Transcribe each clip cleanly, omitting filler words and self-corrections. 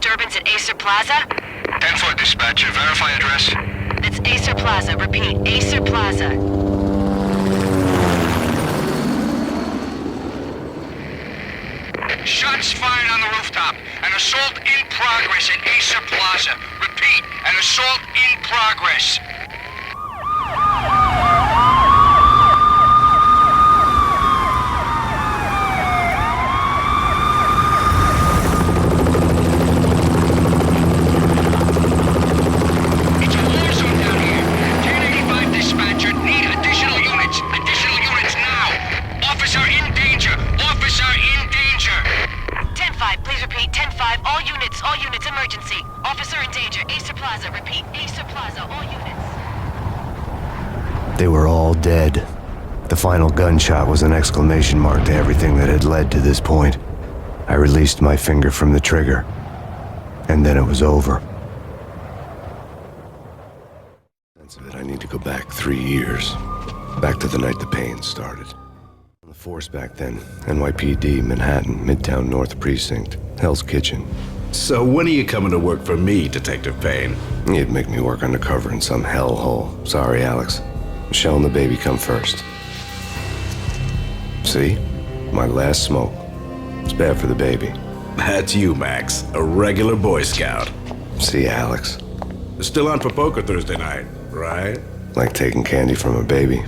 disturbance at Acer Plaza? 10-4 dispatcher, verify address. It's Acer Plaza, repeat, Acer Plaza. Shots fired on the rooftop. An assault in progress at Acer Plaza. Repeat, an assault in progress. It's a war zone down here. 1085 dispatcher, need additional units. Additional units now. Officer in danger. Officer in danger. 10-5, please repeat, 10-5, all units, emergency. Officer in danger, Acer Plaza, repeat, Acer Plaza, all units. They were all dead. The final gunshot was an exclamation mark to everything that had led to this point. I released my finger from the trigger, and then it was over. Sense of it, I need to go back 3 years. Back to the night the Payne started. On the force back then, NYPD, Manhattan, Midtown North Precinct, Hell's Kitchen. So when are you coming to work for me, Detective Payne? You'd make me work undercover in some hellhole. Sorry, Alex. Michelle and the baby come first. See? My last smoke. It's bad for the baby. That's you, Max. A regular Boy Scout. See, Alex. Still on for poker Thursday night, right? Like taking candy from a baby.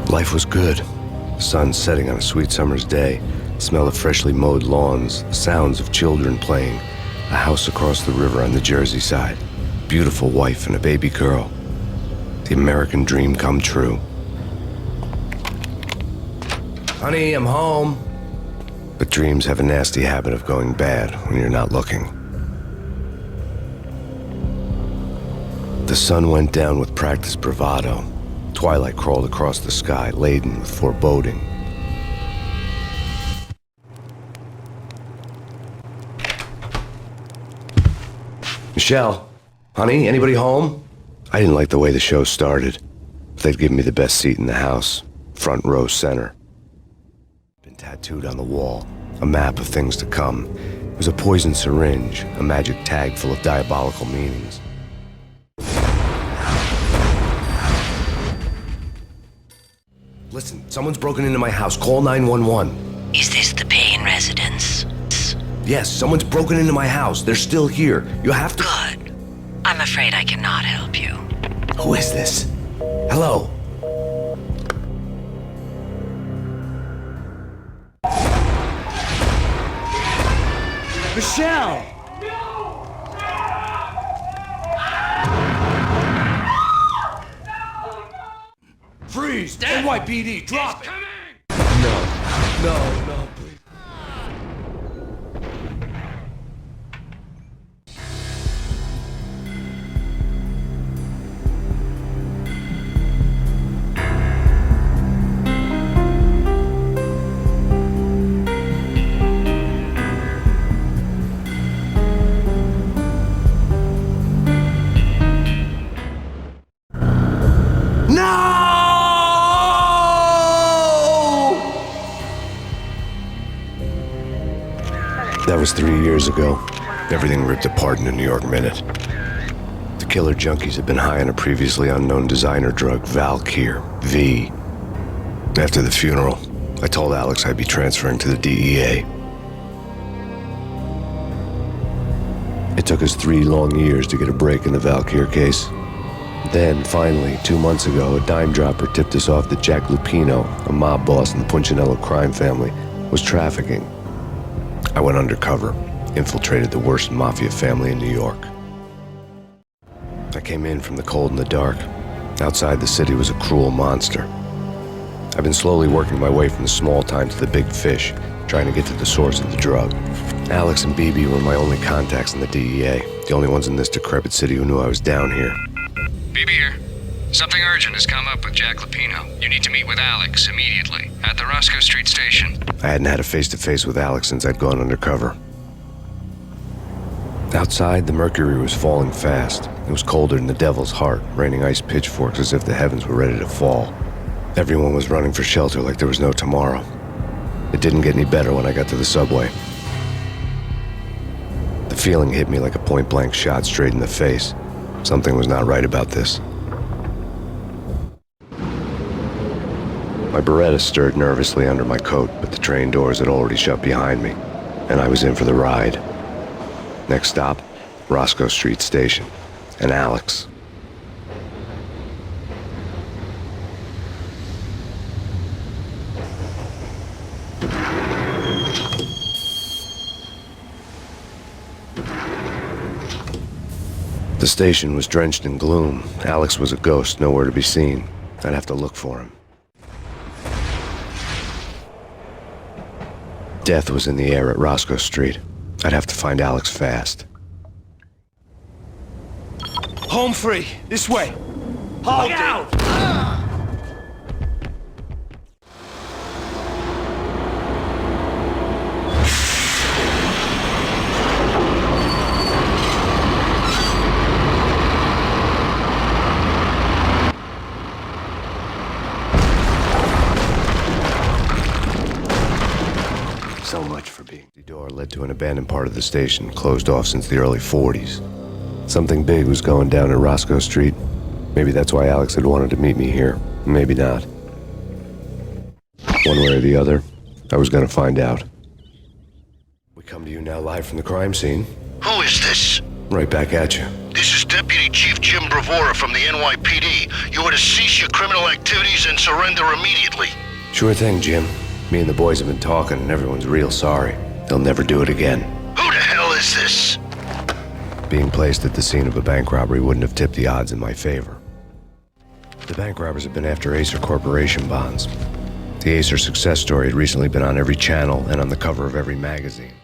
Life was good. The sun setting on a sweet summer's day. The smell of freshly mowed lawns. The sounds of children playing. A house across the river on the Jersey side. Beautiful wife and a baby girl. The American dream come true. Honey, I'm home. But dreams have a nasty habit of going bad when you're not looking. The sun went down with practiced bravado. Twilight crawled across the sky, laden with foreboding. Michelle, honey, anybody home? I didn't like the way the show started. They'd given me the best seat in the house, front row center. Been tattooed on the wall, a map of things to come. It was a poison syringe, a magic tag full of diabolical meanings. Listen, someone's broken into my house. Call 911. Is this the Payne residence? Yes, someone's broken into my house. They're still here. You have to... Good. I'm afraid I cannot help you. Who is this? Hello? Michelle! Freeze! NYPD, drop it! No, please. That was 3 years ago. Everything ripped apart in a New York minute. The killer junkies had been high on a previously unknown designer drug, Valkyr, V. After the funeral, I told Alex I'd be transferring to the DEA. It took us 3 long years to get a break in the Valkyr case. Then, finally, 2 months ago, a dime dropper tipped us off that Jack Lupino, a mob boss in the Punchinello crime family, was trafficking. I went undercover, infiltrated the worst mafia family in New York. I came in from the cold and the dark. Outside the city was a cruel monster. I've been slowly working my way from the small time to the big fish, trying to get to the source of the drug. Alex and BB were my only contacts in the DEA, the only ones in this decrepit city who knew I was down here. BB here. Something urgent has come up with Jack Lupino. You need to meet with Alex immediately at the Roscoe Street station. I hadn't had a face-to-face with Alex since I'd gone undercover. Outside, the mercury was falling fast. It was colder than the devil's heart, raining ice pitchforks as if the heavens were ready to fall. Everyone was running for shelter like there was no tomorrow. It didn't get any better when I got to the subway. The feeling hit me like a point-blank shot straight in the face. Something was not right about this. My Beretta stirred nervously under my coat, but the train doors had already shut behind me, and I was in for the ride. Next stop, Roscoe Street Station, and Alex. The station was drenched in gloom. Alex was a ghost, nowhere to be seen. I'd have to look for him. Death was in the air at Roscoe Street. I'd have to find Alex fast. Home free. This way. Hold out! So much for being. The door led to an abandoned part of the station, closed off since the early 40s. Something big was going down at Roscoe Street. Maybe that's why Alex had wanted to meet me here. Maybe not. One way or the other, I was gonna find out. We come to you now live from the crime scene. Who is this? Right back at you. This is Deputy Chief Jim Bravura from the NYPD. You are to cease your criminal activities and surrender immediately. Sure thing, Jim. Me and the boys have been talking, and everyone's real sorry. They'll never do it again. Who the hell is this? Being placed at the scene of a bank robbery wouldn't have tipped the odds in my favor. The bank robbers have been after Acer Corporation bonds. The Acer success story had recently been on every channel and on the cover of every magazine.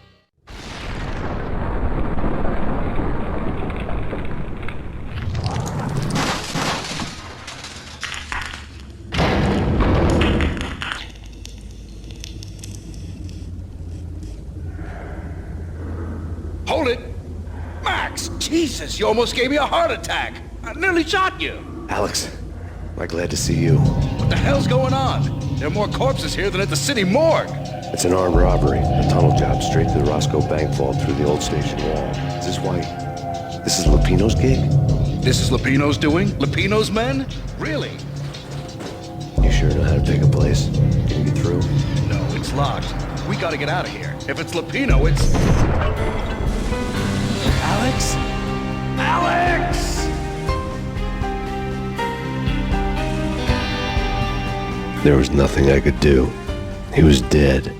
Hold it! Max! Jesus, you almost gave me a heart attack! I nearly shot you! Alex, am I glad to see you? What the hell's going on? There are more corpses here than at the city morgue! It's an armed robbery, a tunnel job straight to the Roscoe Bank vault through the old station wall. Is this why? This is Lupino's gig? This is Lupino's doing? Lupino's men? Really? You sure know how to pick a place? Can you get through? No, it's locked. We gotta get out of here. If it's Lupino, it's... Alex? Alex! There was nothing I could do. He was dead.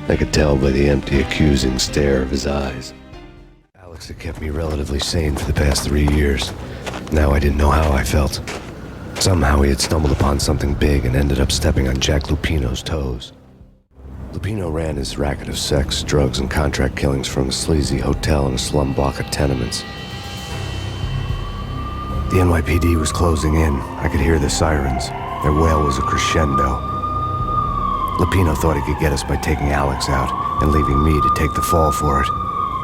I could tell by the empty, accusing stare of his eyes. Alex had kept me relatively sane for the past 3 years. Now I didn't know how I felt. Somehow he had stumbled upon something big and ended up stepping on Jack Lupino's toes. Lupino ran his racket of sex, drugs, and contract killings from a sleazy hotel in a slum block of tenements. The NYPD was closing in. I could hear the sirens. Their wail was a crescendo. Lupino thought he could get us by taking Alex out and leaving me to take the fall for it.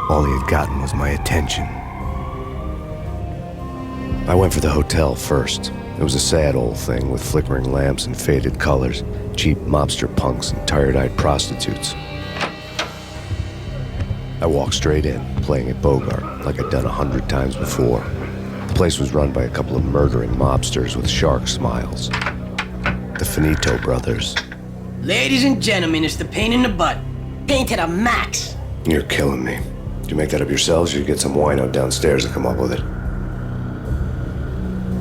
All he had gotten was my attention. I went for the hotel first. It was a sad old thing with flickering lamps and faded colors, cheap mobster punks and tired-eyed prostitutes. I walked straight in, playing at Bogart, like I'd done 100 times before. The place was run by a couple of murdering mobsters with shark smiles. The Finito brothers. Ladies and gentlemen, it's the pain in the butt. Pain to the max. You're killing me. Did you make that up yourselves, or you get some wino downstairs to come up with it?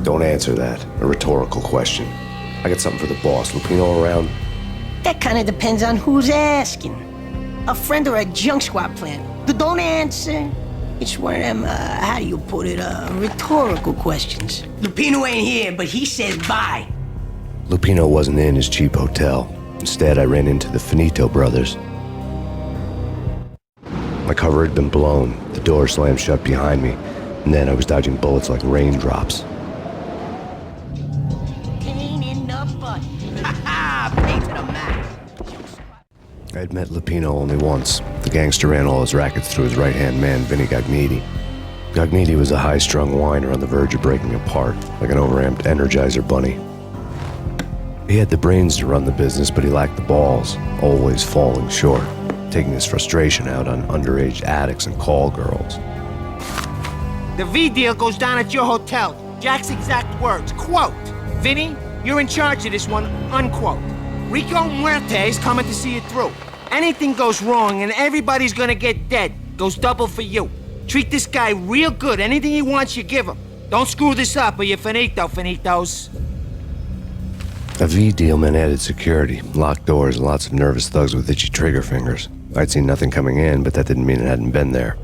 Don't answer that. A rhetorical question. I got something for the boss. Lupino around? That kind of depends on who's asking. A friend or a junk squad plan. Don't answer. It's one of them, how do you put it, rhetorical questions. Lupino ain't here, but he says bye. Lupino wasn't in his cheap hotel. Instead, I ran into the Finito brothers. My cover had been blown. The door slammed shut behind me, and then I was dodging bullets like raindrops. Pain in the butt. Ha-ha! Pain to the max. I had met Lupino only once. The gangster ran all his rackets through his right-hand man, Vinny Gognitti. Gognitti was a high-strung whiner on the verge of breaking apart, like an overamped Energizer bunny. He had the brains to run the business, but he lacked the balls, always falling short, taking his frustration out on underage addicts and call girls. The V deal goes down at your hotel. Jack's exact words, quote, "Vinny, you're in charge of this one," unquote. Rico Muerte is coming to see it through. Anything goes wrong and everybody's gonna get dead, goes double for you. Treat this guy real good. Anything he wants, you give him. Don't screw this up or you're finito, finitos. A V deal meant added security, locked doors, and lots of nervous thugs with itchy trigger fingers. I'd seen nothing coming in, but that didn't mean it hadn't been there.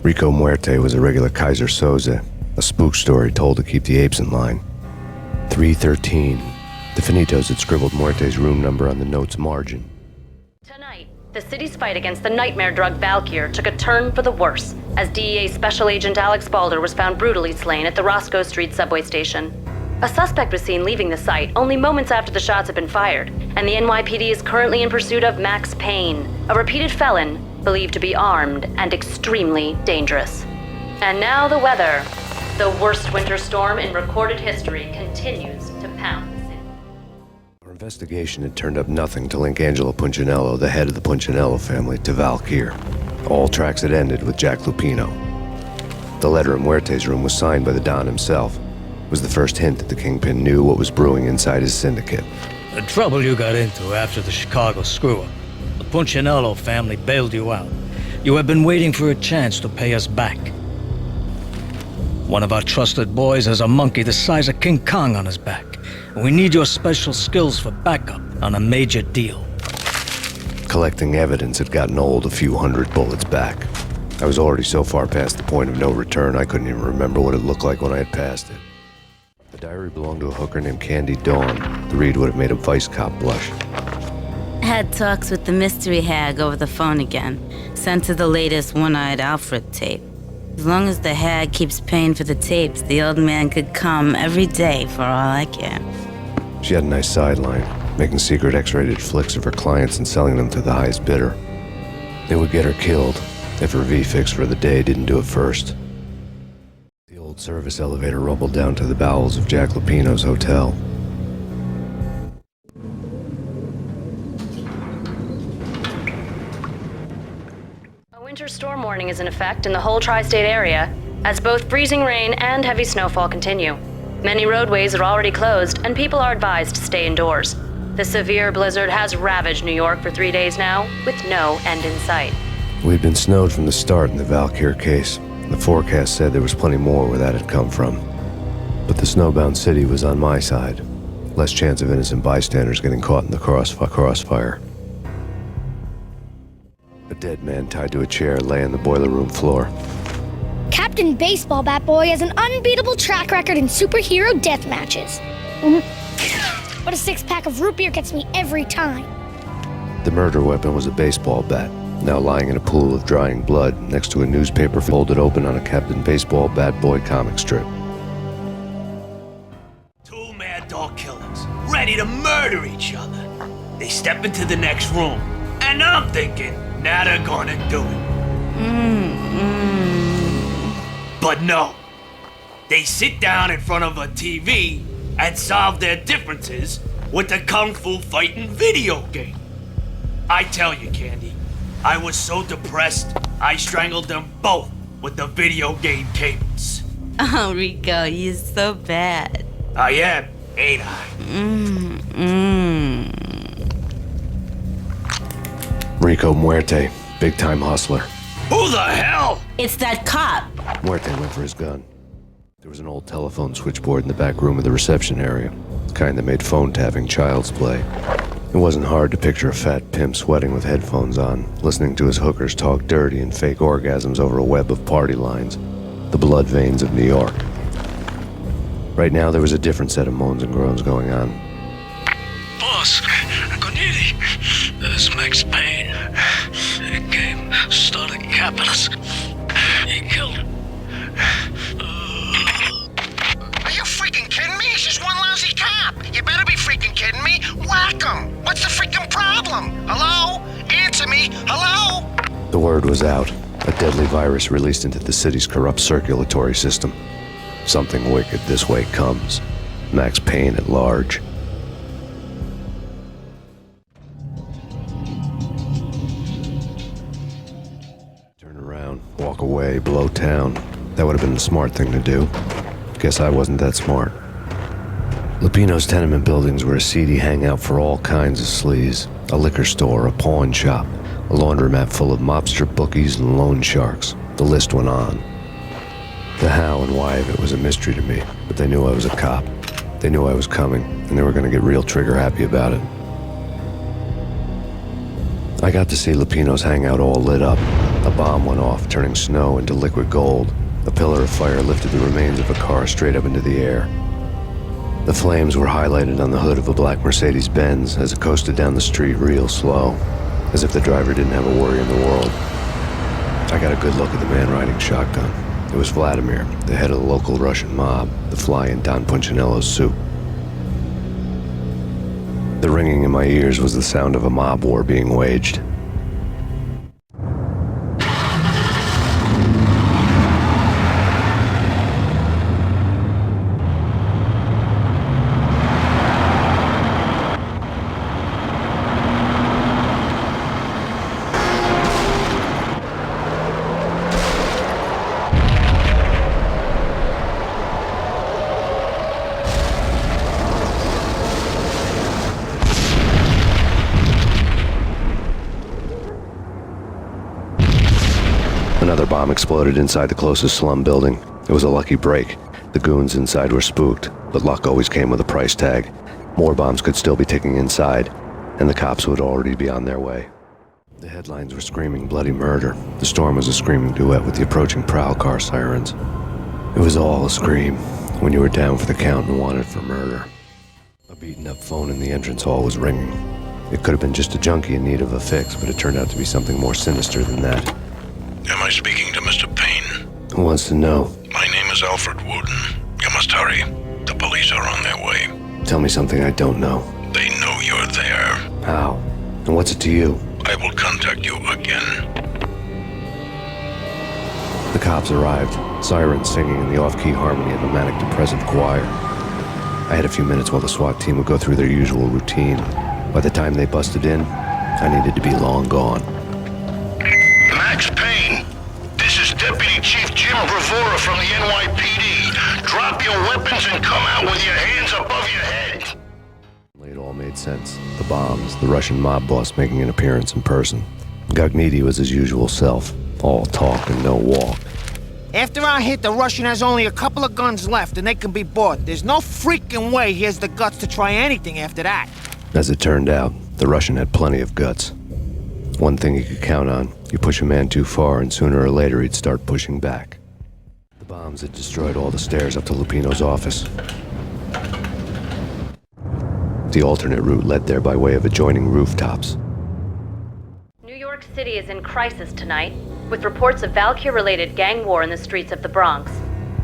Rico Muerte was a regular Kaiser Soze, a spook story told to keep the apes in line. 313. The Finitos had scribbled Muerte's room number on the note's margin. Tonight, the city's fight against the nightmare drug Valkyr took a turn for the worse, as DEA Special Agent Alex Balder was found brutally slain at the Roscoe Street subway station. A suspect was seen leaving the site only moments after the shots had been fired, and the NYPD is currently in pursuit of Max Payne, a repeated felon believed to be armed and extremely dangerous. And now the weather. The worst winter storm in recorded history continues to pound the city. Our investigation had turned up nothing to link Angelo Punchinello, the head of the Punchinello family, to Valkyr. All tracks had ended with Jack Lupino. The letter in Muerte's room was signed by the Don himself. It was the first hint that the Kingpin knew what was brewing inside his syndicate. The trouble you got into after the Chicago screw-up. The Punchinello family bailed you out. You have been waiting for a chance to pay us back. One of our trusted boys has a monkey the size of King Kong on his back. We need your special skills for backup on a major deal. Collecting evidence had gotten old a few hundred bullets back. I was already so far past the point of no return I couldn't even remember what it looked like when I had passed it. The diary belonged to a hooker named Candy Dawn. The read would have made a vice cop blush. Had talks with the mystery hag over the phone again. Sent her the latest One-Eyed Alfred tape. As long as the hag keeps paying for the tapes, the old man could come every day for all I care. She had a nice sideline, making secret X-rated flicks of her clients and selling them to the highest bidder. It would get her killed if her V-fix for the day didn't do it first. The old service elevator rumbled down to the bowels of Jack Lupino's hotel. A winter storm warning is in effect in the whole tri-state area, as both freezing rain and heavy snowfall continue. Many roadways are already closed, and people are advised to stay indoors. The severe blizzard has ravaged New York for 3 days now, with no end in sight. We'd been snowed from the start in the Valkyr case. The forecast said there was plenty more where that had come from. But the snowbound city was on my side. Less chance of innocent bystanders getting caught in the crossfire. A dead man tied to a chair lay on the boiler room floor. Captain Baseball Bat Boy has an unbeatable track record in superhero death matches. But a six-pack of root beer gets me every time. The murder weapon was a baseball bat, now lying in a pool of drying blood next to a newspaper folded open on a Captain Baseball Bat Boy comic strip. Two mad dog killers, ready to murder each other. They step into the next room, and I'm thinking, now they're gonna do it. But no. They sit down in front of a TV and solve their differences with the Kung Fu fighting video game. I tell you, Candy, I was so depressed, I strangled them both with the video game cables. Oh, Rico, you're so bad. I am, ain't I? Rico Muerte, big-time hustler. Who the hell? It's that cop. Muerte went for his gun. There was an old telephone switchboard in the back room of the reception area, the kind that made phone tapping child's play. It wasn't hard to picture a fat pimp sweating with headphones on, listening to his hookers talk dirty and fake orgasms over a web of party lines, the blood veins of New York. Right now, there was a different set of moans and groans going on. Boss, Corneli, there's Max Payne. He came, started capping us. He killed him. Are you freaking kidding me? He's just one lousy cop. You better be freaking kidding me. Whack him. What's the freaking problem? Hello? Answer me. Hello? The word was out. A deadly virus released into the city's corrupt circulatory system. Something wicked this way comes. Max Payne at large. way, below town. That would have been the smart thing to do. Guess I wasn't that smart. Lupino's tenement buildings were a seedy hangout for all kinds of sleaze. A liquor store, a pawn shop, a laundromat full of mobster bookies and loan sharks. The list went on. The how and why of it was a mystery to me, but they knew I was a cop. They knew I was coming, and they were going to get real trigger-happy about it. I got to see Lupino's hangout all lit up. A bomb went off, turning snow into liquid gold. A pillar of fire lifted the remains of a car straight up into the air. The flames were highlighted on the hood of a black Mercedes-Benz as it coasted down the street real slow, as if the driver didn't have a worry in the world. I got a good look at the man riding shotgun. It was Vladimir, the head of the local Russian mob, the fly in Don Punchinello's soup. The ringing in my ears was the sound of a mob war being waged. Another bomb exploded inside the closest slum building. It was a lucky break. The goons inside were spooked, but luck always came with a price tag. More bombs could still be ticking inside, and the cops would already be on their way. The headlines were screaming bloody murder. The storm was a screaming duet with the approaching prowl car sirens. It was all a scream when you were down for the count and wanted for murder. A beaten-up phone in the entrance hall was ringing. It could have been just a junkie in need of a fix, but it turned out to be something more sinister than that. Am I speaking to Mr. Payne? Who wants to know? My name is Alfred Wooden. You must hurry. The police are on their way. Tell me something I don't know. They know you're there. How? And what's it to you? I will contact you again. The cops arrived, sirens singing in the off-key harmony of a manic-depressive choir. I had a few minutes while the SWAT team would go through their usual routine. By the time they busted in, I needed to be long gone. Max Payne, this is Deputy Chief Jim Bravura from the NYPD. Drop your weapons and come out with your hands above your head. It all made sense. The bombs, the Russian mob boss making an appearance in person. Gagniti was his usual self, all talk and no walk. After our hit, the Russian has only a couple of guns left and they can be bought. There's no freaking way he has the guts to try anything after that. As it turned out, the Russian had plenty of guts. One thing you could count on, you push a man too far and sooner or later he'd start pushing back. The bombs had destroyed all the stairs up to Lupino's office. The alternate route led there by way of adjoining rooftops. New York City is in crisis tonight, with reports of Valkyr-related gang war in the streets of the Bronx.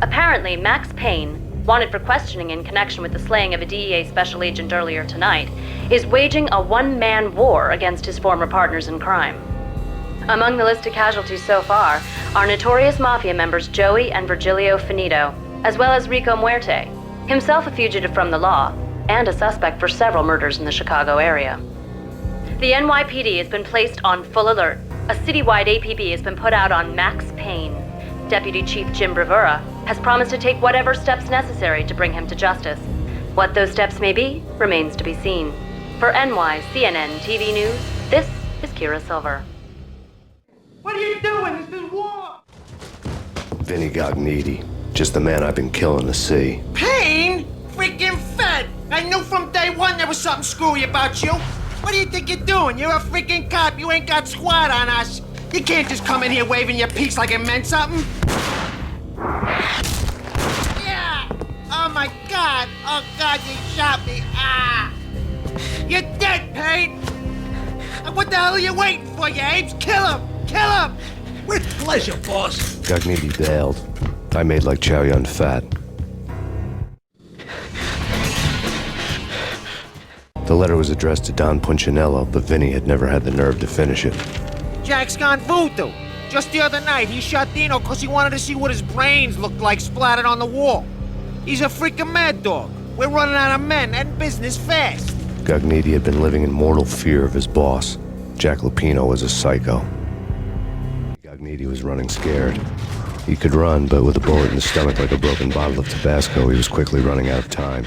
Apparently, Max Payne, wanted for questioning in connection with the slaying of a DEA special agent earlier tonight, is waging a one-man war against his former partners in crime. Among the listed casualties so far are notorious mafia members Joey and Virgilio Finito, as well as Rico Muerte, himself a fugitive from the law, and a suspect for several murders in the Chicago area. The NYPD has been placed on full alert. A citywide APB has been put out on Max Payne. Deputy Chief Jim Bravura has promised to take whatever steps necessary to bring him to justice. What those steps may be remains to be seen. For NYCNN TV News, this is Kira Silver. What are you doing? This is war! Vinny Gagniti, just the man I've been killing to see. Payne? Freaking fed! I knew from day one there was something screwy about you. What do you think you're doing? You're a freaking cop. You ain't got squat on us. You can't just come in here waving your piece like it meant something. Yeah! Oh my God! Oh God, you shot me! Ah! You're dead, Payne! What the hell are you waiting for, you apes? Kill him! Kill him! With pleasure, boss. Gagniti bailed. I made like Chow Yun Fat. The letter was addressed to Don Punchinello, but Vinny had never had the nerve to finish it. Jack's gone voodoo. Just the other night, he shot Dino because he wanted to see what his brains looked like splattered on the wall. He's a freaking mad dog. We're running out of men and business fast. Gagniti had been living in mortal fear of his boss. Jack Lupino was a psycho. Gagniti was running scared. He could run, but with a bullet in the stomach like a broken bottle of Tabasco, he was quickly running out of time.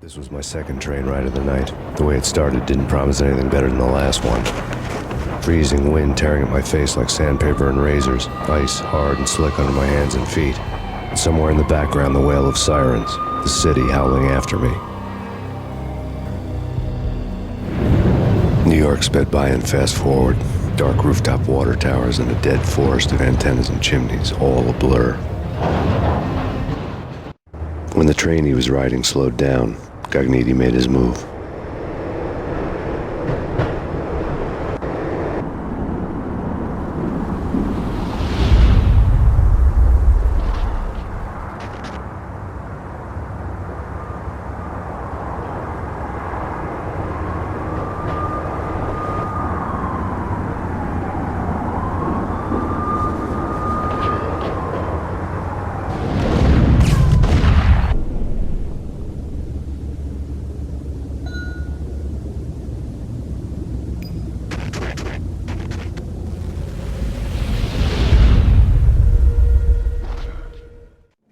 This was my second train ride of the night. The way it started didn't promise anything better than the last one. Freezing wind tearing at my face like sandpaper and razors, ice hard and slick under my hands and feet. And somewhere in the background, the wail of sirens, the city howling after me. New York sped by in fast forward. Dark rooftop water towers and a dead forest of antennas and chimneys, all a blur. When the train he was riding slowed down, Gagniti made his move.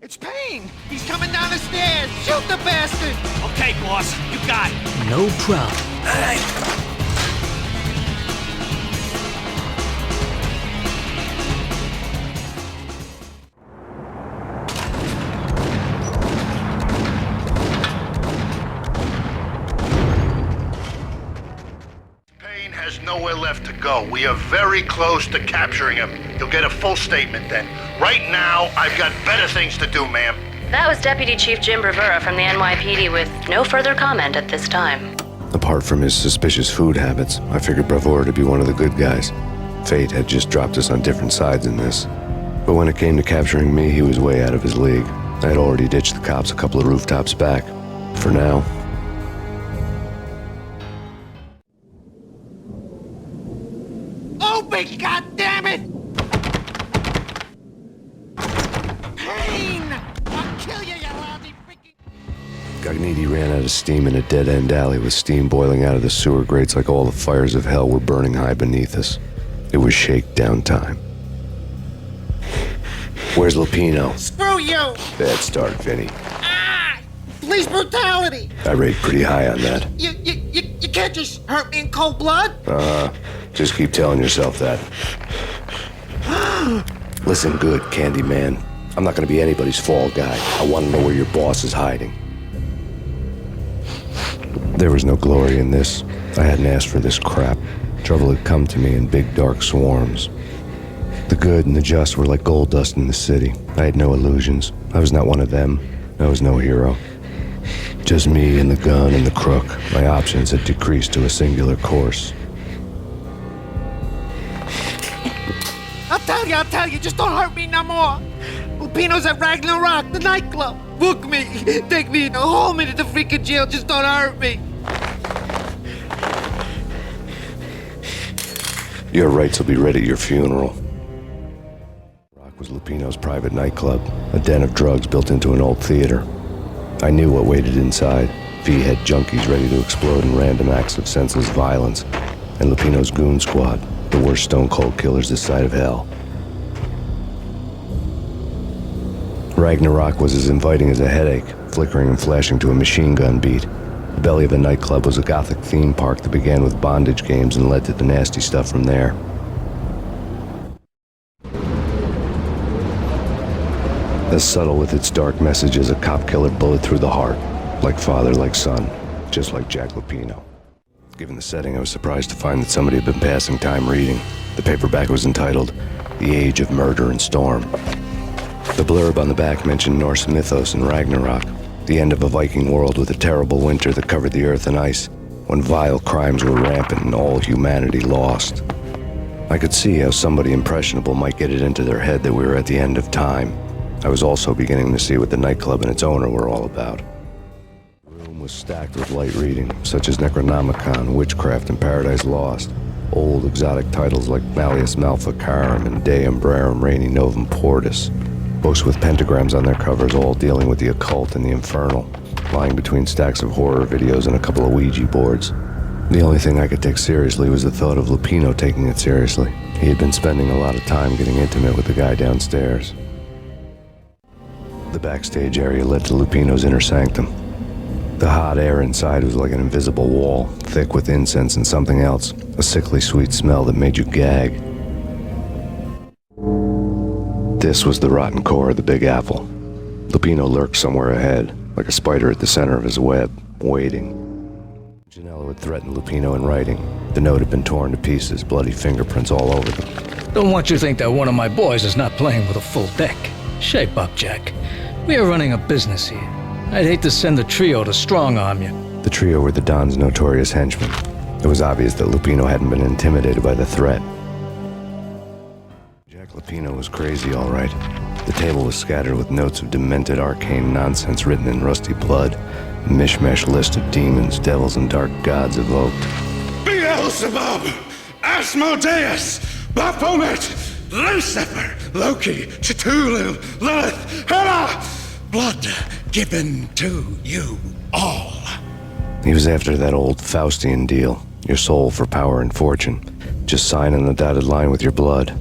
It's Payne! He's coming down the stairs! Shoot the bastard! Okay, boss, you got it. No problem. All right. Payne has nowhere left to go. We are very close to capturing him. You'll get a full statement then. Right now, I've got better things to do, ma'am. That was Deputy Chief Jim Bravura from the NYPD with no further comment at this time. Apart from his suspicious food habits, I figured Bravura to be one of the good guys. Fate had just dropped us on different sides in this. But when it came to capturing me, he was way out of his league. I had already ditched the cops a couple of rooftops back. For now. Open, goddammit! Payne! I'll kill you, you lousy freaking... Gagniti ran out of steam in a dead-end alley with steam boiling out of the sewer grates like all the fires of hell were burning high beneath us. It was shakedown time. Where's Lupino? Screw you! Bad start, Vinny. Ah! Police brutality! I rate pretty high on that. You can't just hurt me in cold blood? Just keep telling yourself that. Listen good, Candyman. I'm not gonna be anybody's fall guy. I want to know where your boss is hiding. There was no glory in this. I hadn't asked for this crap. Trouble had come to me in big dark swarms. The good and the just were like gold dust in the city. I had no illusions. I was not one of them. I was no hero. Just me and the gun and the crook. My options had decreased to a singular course. I'll tell you, just don't hurt me no more. Lupino's at Ragnarok, the nightclub. Book me, take me, hold me to the freaking jail, just don't hurt me. Your rights will be read at your funeral. Rock was Lupino's private nightclub, a den of drugs built into an old theater. I knew what waited inside. V had junkies ready to explode in random acts of senseless violence, and Lupino's goon squad, the worst stone-cold killers this side of hell. Ragnarok was as inviting as a headache, flickering and flashing to a machine gun beat. The belly of the nightclub was a gothic theme park that began with bondage games and led to the nasty stuff from there. As subtle with its dark message as a cop-killer bullet through the heart. Like father, like son. Just like Jack Lupino. Given the setting, I was surprised to find that somebody had been passing time reading. The paperback was entitled, The Age of Murder and Storm. The blurb on the back mentioned Norse mythos and Ragnarok, the end of a Viking world with a terrible winter that covered the earth in ice, when vile crimes were rampant and all humanity lost. I could see how somebody impressionable might get it into their head that we were at the end of time. I was also beginning to see what the nightclub and its owner were all about. The room was stacked with light reading, such as Necronomicon, Witchcraft, and Paradise Lost. Old exotic titles like Malleus Maleficarum and De Umbrarum Reini Novum Portus. Books with pentagrams on their covers, all dealing with the occult and the infernal, lying between stacks of horror videos and a couple of Ouija boards. The only thing I could take seriously was the thought of Lupino taking it seriously. He had been spending a lot of time getting intimate with the guy downstairs. The backstage area led to Lupino's inner sanctum. The hot air inside was like an invisible wall, thick with incense and something else, a sickly sweet smell that made you gag. This was the rotten core of the Big Apple. Lupino lurked somewhere ahead, like a spider at the center of his web, waiting. Janello had threatened Lupino in writing. The note had been torn to pieces, bloody fingerprints all over them. Don't want you to think that one of my boys is not playing with a full deck. Shape up, Jack. We are running a business here. I'd hate to send the trio to strong-arm you. The trio were the Don's notorious henchmen. It was obvious that Lupino hadn't been intimidated by the threat. Jack Lupino was crazy, all right. The table was scattered with notes of demented arcane nonsense written in rusty blood, a mishmash list of demons, devils, and dark gods evoked. Beelzebub, Asmodeus, Baphomet, Lucifer, Loki, Cthulhu, Lilith, Hela, blood given to you all. He was after that old Faustian deal, your soul for power and fortune. Just sign on the dotted line with your blood.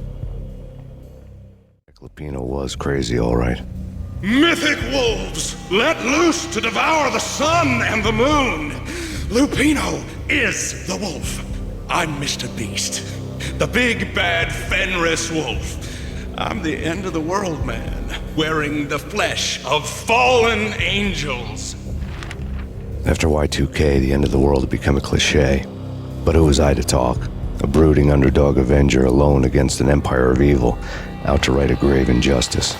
Lupino was crazy, all right. Mythic wolves, let loose to devour the sun and the moon. Lupino is the wolf. I'm Mr. Beast, the big bad Fenris wolf. I'm the end of the world man, wearing the flesh of fallen angels. After Y2K, the end of the world had become a cliche. But who was I to talk? A brooding underdog avenger alone against an empire of evil, out to right a grave injustice.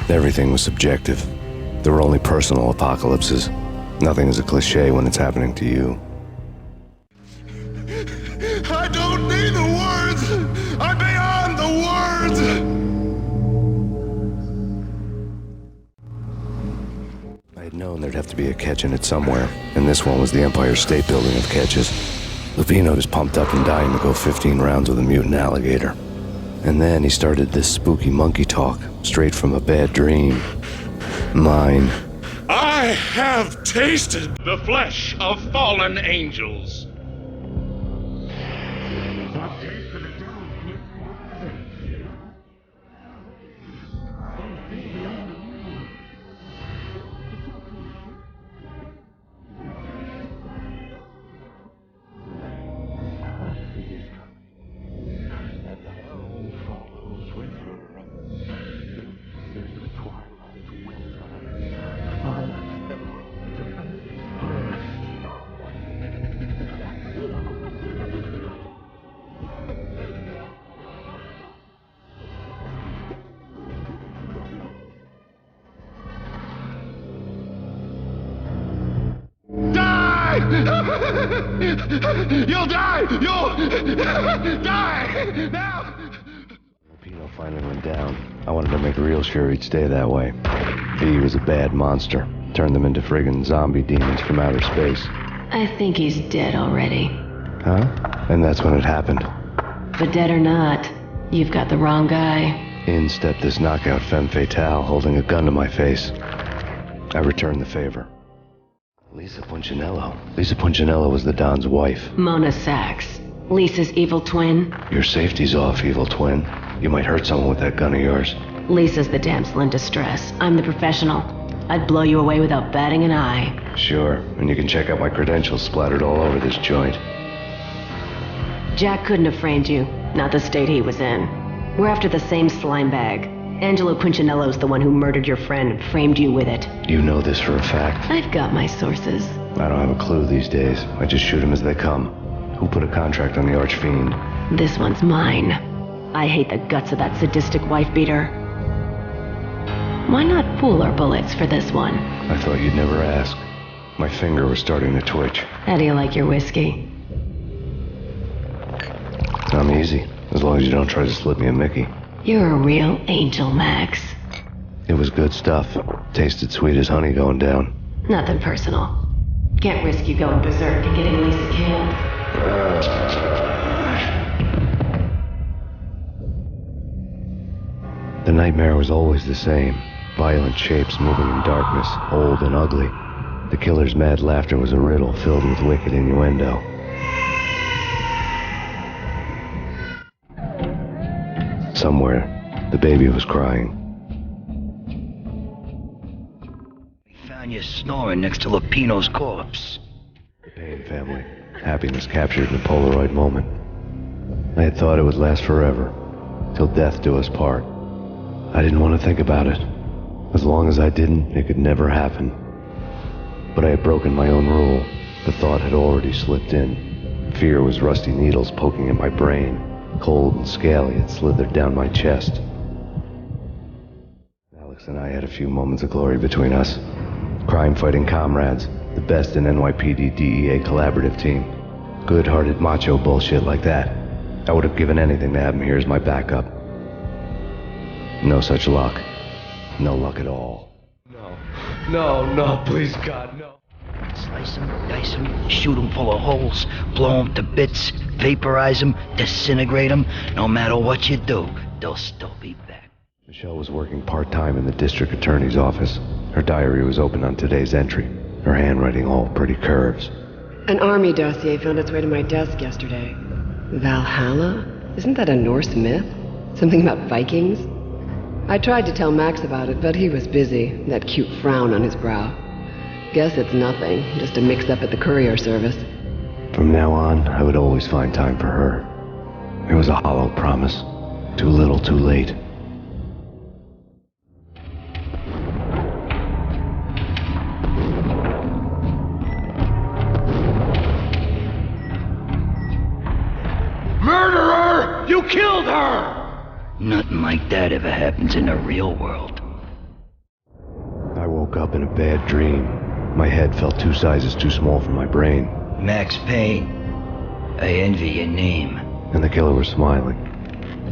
Everything was subjective. There were only personal apocalypses. Nothing is a cliche when it's happening to you. I don't need the words! I'm beyond the words! I had known there'd have to be a catch in it somewhere, and this one was the Empire State Building of catches. Lupino was pumped up and dying to go 15 rounds with a mutant alligator. And then he started this spooky monkey talk, straight from a bad dream. Mine. I have tasted the flesh of fallen angels. You'll die! You'll die! Now! Lupino finally went down. I wanted to make real sure he'd stay that way. He was a bad monster. Turned them into friggin' zombie demons from outer space. I think he's dead already. Huh? And that's when it happened. But dead or not, you've got the wrong guy. In stepped this knockout femme fatale, holding a gun to my face. I returned the favor. Lisa Punchinello. Lisa Punchinello was the Don's wife. Mona Sachs. Lisa's evil twin. Your safety's off, evil twin. You might hurt someone with that gun of yours. Lisa's the damsel in distress. I'm the professional. I'd blow you away without batting an eye. Sure, and you can check out my credentials splattered all over this joint. Jack couldn't have framed you. Not the state he was in. We're after the same slime bag. Angelo Punchinello's the one who murdered your friend and framed you with it. You know this for a fact. I've got my sources. I don't have a clue these days. I just shoot them as they come. Who put a contract on the Archfiend? This one's mine. I hate the guts of that sadistic wife-beater. Why not pool our bullets for this one? I thought you'd never ask. My finger was starting to twitch. How do you like your whiskey? I'm easy, as long as you don't try to slip me a Mickey. You're a real angel, Max. It was good stuff. Tasted sweet as honey going down. Nothing personal. Can't risk you going berserk and getting Lisa killed. The nightmare was always the same. Violent shapes moving in darkness, old and ugly. The killer's mad laughter was a riddle filled with wicked innuendo. Somewhere, the baby was crying. We found you snoring next to Lupino's corpse. The Payne family. Happiness captured in a Polaroid moment. I had thought it would last forever, till death do us part. I didn't want to think about it. As long as I didn't, it could never happen. But I had broken my own rule. The thought had already slipped in. Fear was rusty needles poking at my brain. Cold and scaly, it slithered down my chest. Alex and I had a few moments of glory between us. Crime-fighting comrades, the best in NYPD DEA collaborative team. Good-hearted macho bullshit like that. I would have given anything to have him here as my backup. No such luck. No luck at all. No, please, God, no. Slice them, dice them, shoot them full of holes, blow them to bits, vaporize them, disintegrate them. No matter what you do, they'll still be back. Michelle was working part-time in the district attorney's office. Her diary was open on today's entry, her handwriting all pretty curves. An army dossier found its way to my desk yesterday. Valhalla? Isn't that a Norse myth? Something about Vikings? I tried to tell Max about it, but he was busy, that cute frown on his brow. Guess it's nothing, just a mix-up at the courier service. From now on, I would always find time for her. It was a hollow promise. Too little, too late. Murderer! You killed her! Nothing like that ever happens in the real world. I woke up in a bad dream. My head felt 2 sizes too small for my brain. Max Payne. I envy your name. And the killer was smiling.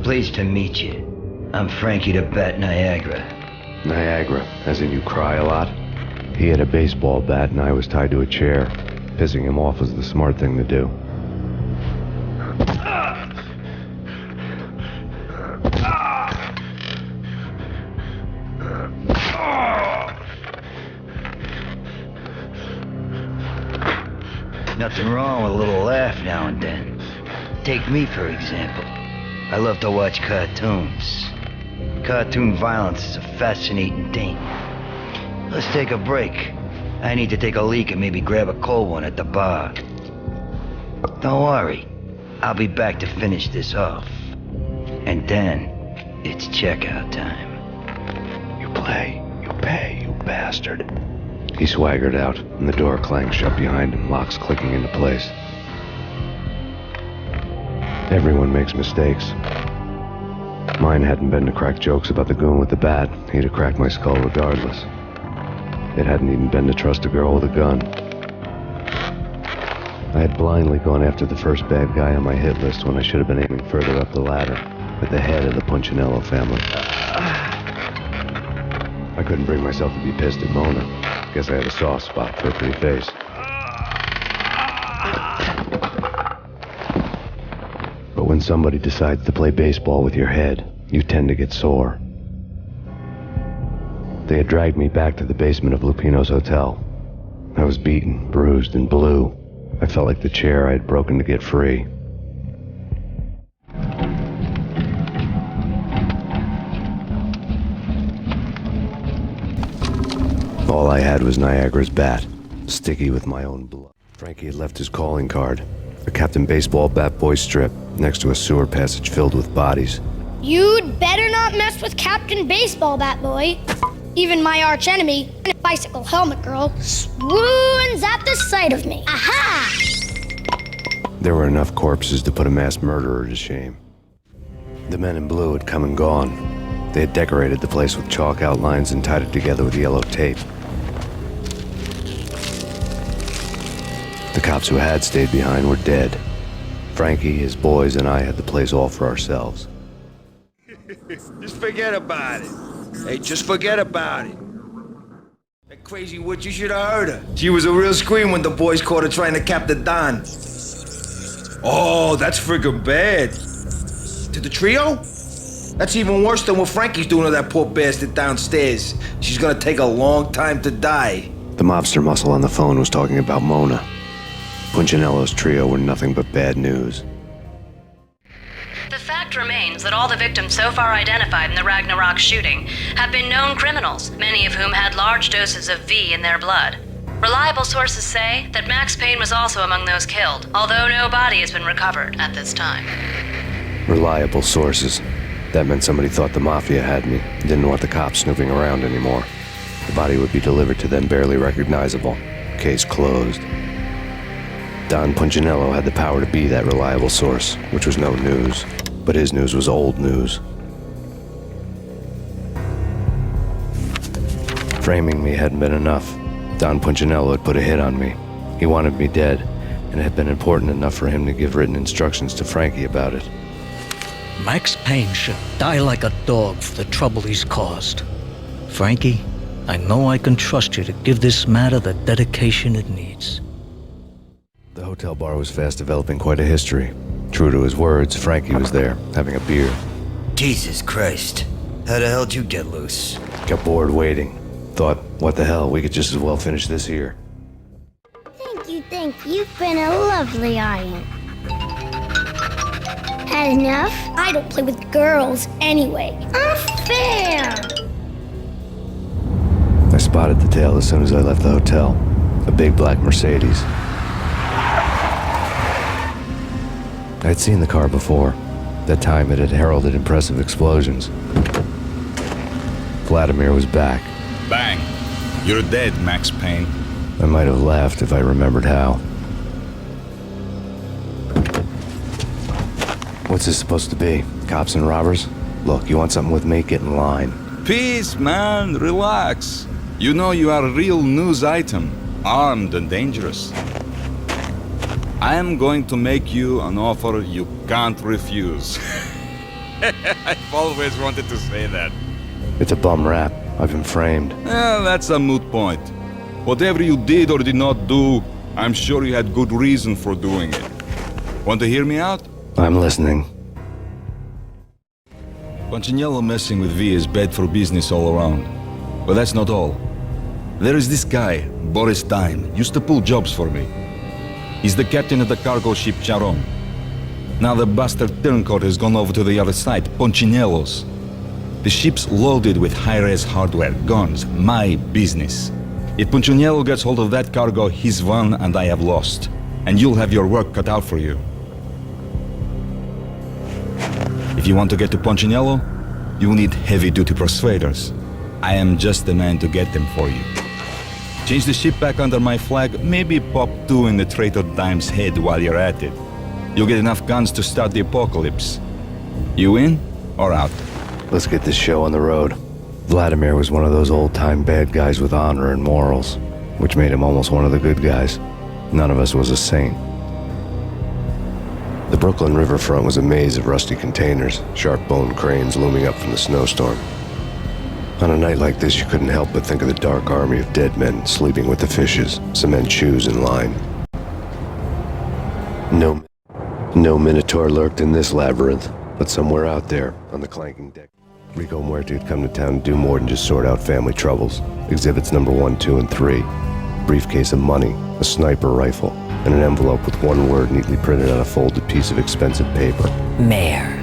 Pleased to meet you. I'm Frankie the Bat Niagara. Niagara, as in you cry a lot? He had a baseball bat and I was tied to a chair. Pissing him off was the smart thing to do. Nothing wrong with a little laugh now and then. Take me, for example. I love to watch cartoons. Cartoon violence is a fascinating thing. Let's take a break. I need to take a leak and maybe grab a cold one at the bar. Don't worry. I'll be back to finish this off. And then, it's checkout time. You play, you pay, you bastard. He swaggered out, and the door clanged shut behind him, locks clicking into place. Everyone makes mistakes. Mine hadn't been to crack jokes about the goon with the bat. He'd have cracked my skull regardless. It hadn't even been to trust a girl with a gun. I had blindly gone after the first bad guy on my hit list when I should have been aiming further up the ladder, at the head of the Punchinello family. I couldn't bring myself to be pissed at Mona. Guess I had a soft spot for a pretty face. But when somebody decides to play baseball with your head, you tend to get sore. They had dragged me back to the basement of Lupino's hotel. I was beaten, bruised, and blue. I felt like the chair I had broken to get free. All I had was Niagara's bat, sticky with my own blood. Frankie had left his calling card, a Captain Baseball Bat Boy strip, next to a sewer passage filled with bodies. You'd better not mess with Captain Baseball Bat Boy. Even my arch enemy, Bicycle Helmet Girl, swoons at the sight of me. Aha! There were enough corpses to put a mass murderer to shame. The men in blue had come and gone. They had decorated the place with chalk outlines and tied it together with yellow tape. The cops who had stayed behind were dead. Frankie, his boys, and I had the place all for ourselves. Just forget about it. Hey, just forget about it. That crazy witch, you should have heard her. She was a real scream when the boys caught her trying to cap the Don. Oh, that's friggin' bad. To the trio? That's even worse than what Frankie's doing to that poor bastard downstairs. She's gonna take a long time to die. The mobster muscle on the phone was talking about Mona. Punchinello's trio were nothing but bad news. The fact remains that all the victims so far identified in the Ragnarok shooting have been known criminals, many of whom had large doses of V in their blood. Reliable sources say that Max Payne was also among those killed, although no body has been recovered at this time. Reliable sources. That meant somebody thought the Mafia had me, didn't want the cops snooping around anymore. The body would be delivered to them barely recognizable. Case closed. Don Punchinello had the power to be that reliable source, which was no news. But his news was old news. Framing me hadn't been enough. Don Punchinello had put a hit on me. He wanted me dead, and it had been important enough for him to give written instructions to Frankie about it. Max Payne should die like a dog for the trouble he's caused. Frankie, I know I can trust you to give this matter the dedication it needs. The hotel bar was fast developing quite a history. True to his words, Frankie was there, having a beer. Jesus Christ. How the hell did you get loose? Got bored waiting. Thought, what the hell, we could just as well finish this here. Thank you. You've been a lovely aunt. Had enough? I don't play with girls anyway. Unfair! I spotted the tail as soon as I left the hotel. A big black Mercedes. I had seen the car before. That time it had heralded impressive explosions. Vladimir was back. Bang. You're dead, Max Payne. I might have laughed if I remembered how. What's this supposed to be? Cops and robbers? Look, you want something with me? Get in line. Peace, man. Relax. You know you are a real news item. Armed and dangerous. I am going to make you an offer you can't refuse. I've always wanted to say that. It's a bum rap. I've been framed. That's a moot point. Whatever you did or did not do, I'm sure you had good reason for doing it. Want to hear me out? I'm listening. Punchinello messing with V is bad for business all around. But that's not all. There is this guy, Boris Dime, used to pull jobs for me. He's the captain of the cargo ship Charon. Now the bastard turncoat has gone over to the other side, Punchinello's. The ship's loaded with high-res hardware, guns, my business. If Punchinello gets hold of that cargo, he's won and I have lost. And you'll have your work cut out for you. If you want to get to Punchinello, you'll need heavy-duty persuaders. I am just the man to get them for you. Change the ship back under my flag, maybe pop 2 in the traitor Dime's head while you're at it. You'll get enough guns to start the apocalypse. You in or out? Let's get this show on the road. Vladimir was one of those old-time bad guys with honor and morals, which made him almost one of the good guys. None of us was a saint. The Brooklyn riverfront was a maze of rusty containers, sharp-boned cranes looming up from the snowstorm. On a night like this, you couldn't help but think of the dark army of dead men sleeping with the fishes, cement shoes in line. No Minotaur lurked in this labyrinth, but somewhere out there, on the clanking deck, Rico Muerte had come to town to do more than just sort out family troubles. Exhibits number 1, 2, and 3. Briefcase of money, a sniper rifle, and an envelope with one word neatly printed on a folded piece of expensive paper. Mayor.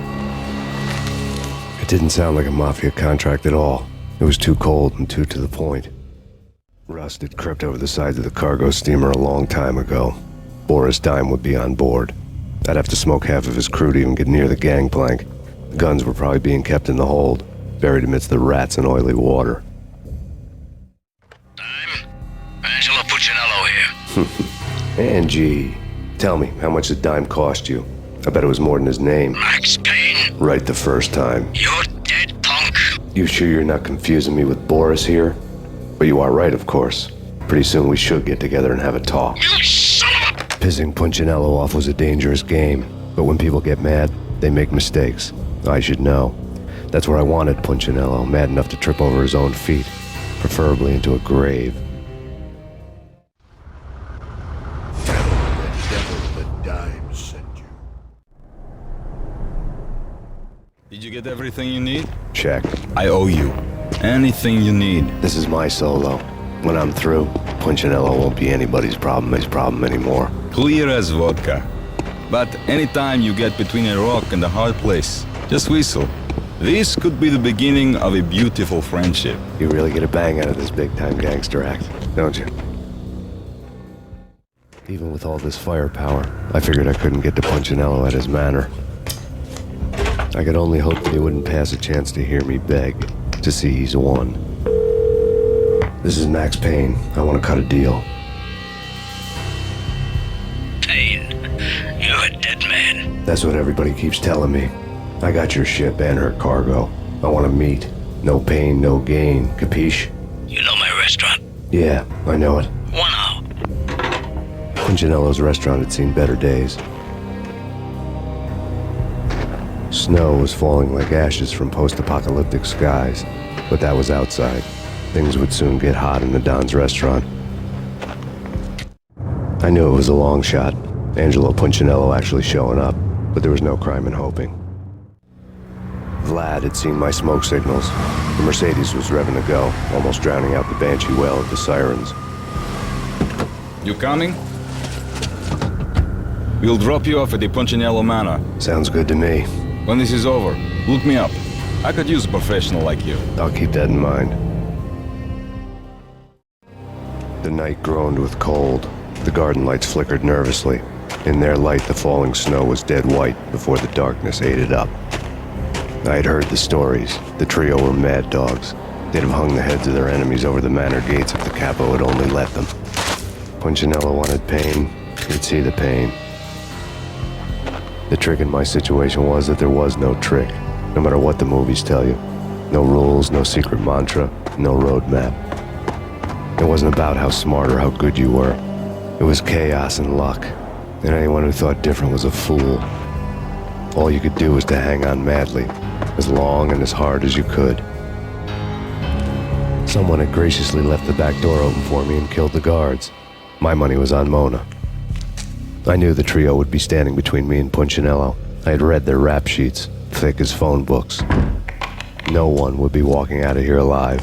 It didn't sound like a mafia contract at all. It was too cold and too to the point. Rust had crept over the sides of the cargo steamer a long time ago. Boris Dime would be on board. I'd have to smoke half of his crew to even get near the gangplank. The guns were probably being kept in the hold, buried amidst the rats and oily water. Angelo Puccinello here. Angie, tell me, how much did Dime cost you? I bet it was more than his name. Max Payne. Right the first time. You're dead, punk. You sure you're not confusing me with Boris here? But you are right, of course. Pretty soon we should get together and have a talk. You son of a... Pissing Punchinello off was a dangerous game, but when people get mad, they make mistakes. I should know. That's where I wanted Punchinello, mad enough to trip over his own feet, preferably into a grave. Did you get everything you need? Check. I owe you. Anything you need. This is my solo. When I'm through, Punchinello won't be anybody's problem anymore. Clear as vodka. But anytime you get between a rock and a hard place, just whistle. This could be the beginning of a beautiful friendship. You really get a bang out of this big-time gangster act, don't you? Even with all this firepower, I figured I couldn't get to Punchinello at his manor. I could only hope that he wouldn't pass a chance to hear me beg, to see he's won. This is Max Payne. I want to cut a deal. Payne, you're a dead man. That's what everybody keeps telling me. I got your ship and her cargo. I want to meet. No pain, no gain. Capiche? You know my restaurant? Yeah, I know it. 1 hour. Punchinello's restaurant had seen better days. Snow was falling like ashes from post-apocalyptic skies, but that was outside. Things would soon get hot in the Don's restaurant. I knew it was a long shot, Angelo Punchinello actually showing up, but there was no crime in hoping. Vlad had seen my smoke signals. The Mercedes was revving to go, almost drowning out the banshee wail of the sirens. You coming? We'll drop you off at the Punchinello Manor. Sounds good to me. When this is over, look me up. I could use a professional like you. I'll keep that in mind. The night groaned with cold. The garden lights flickered nervously. In their light, the falling snow was dead white before the darkness ate it up. I had heard the stories. The trio were mad dogs. They'd have hung the heads of their enemies over the manor gates if the capo had only let them. Punchinello wanted pain. He'd see the pain. The trick in my situation was that there was no trick, no matter what the movies tell you. No rules, no secret mantra, no roadmap. It wasn't about how smart or how good you were. It was chaos and luck, and anyone who thought different was a fool. All you could do was to hang on madly, as long and as hard as you could. Someone had graciously left the back door open for me and killed the guards. My money was on Mona. I knew the trio would be standing between me and Punchinello. I had read their rap sheets, thick as phone books. No one would be walking out of here alive.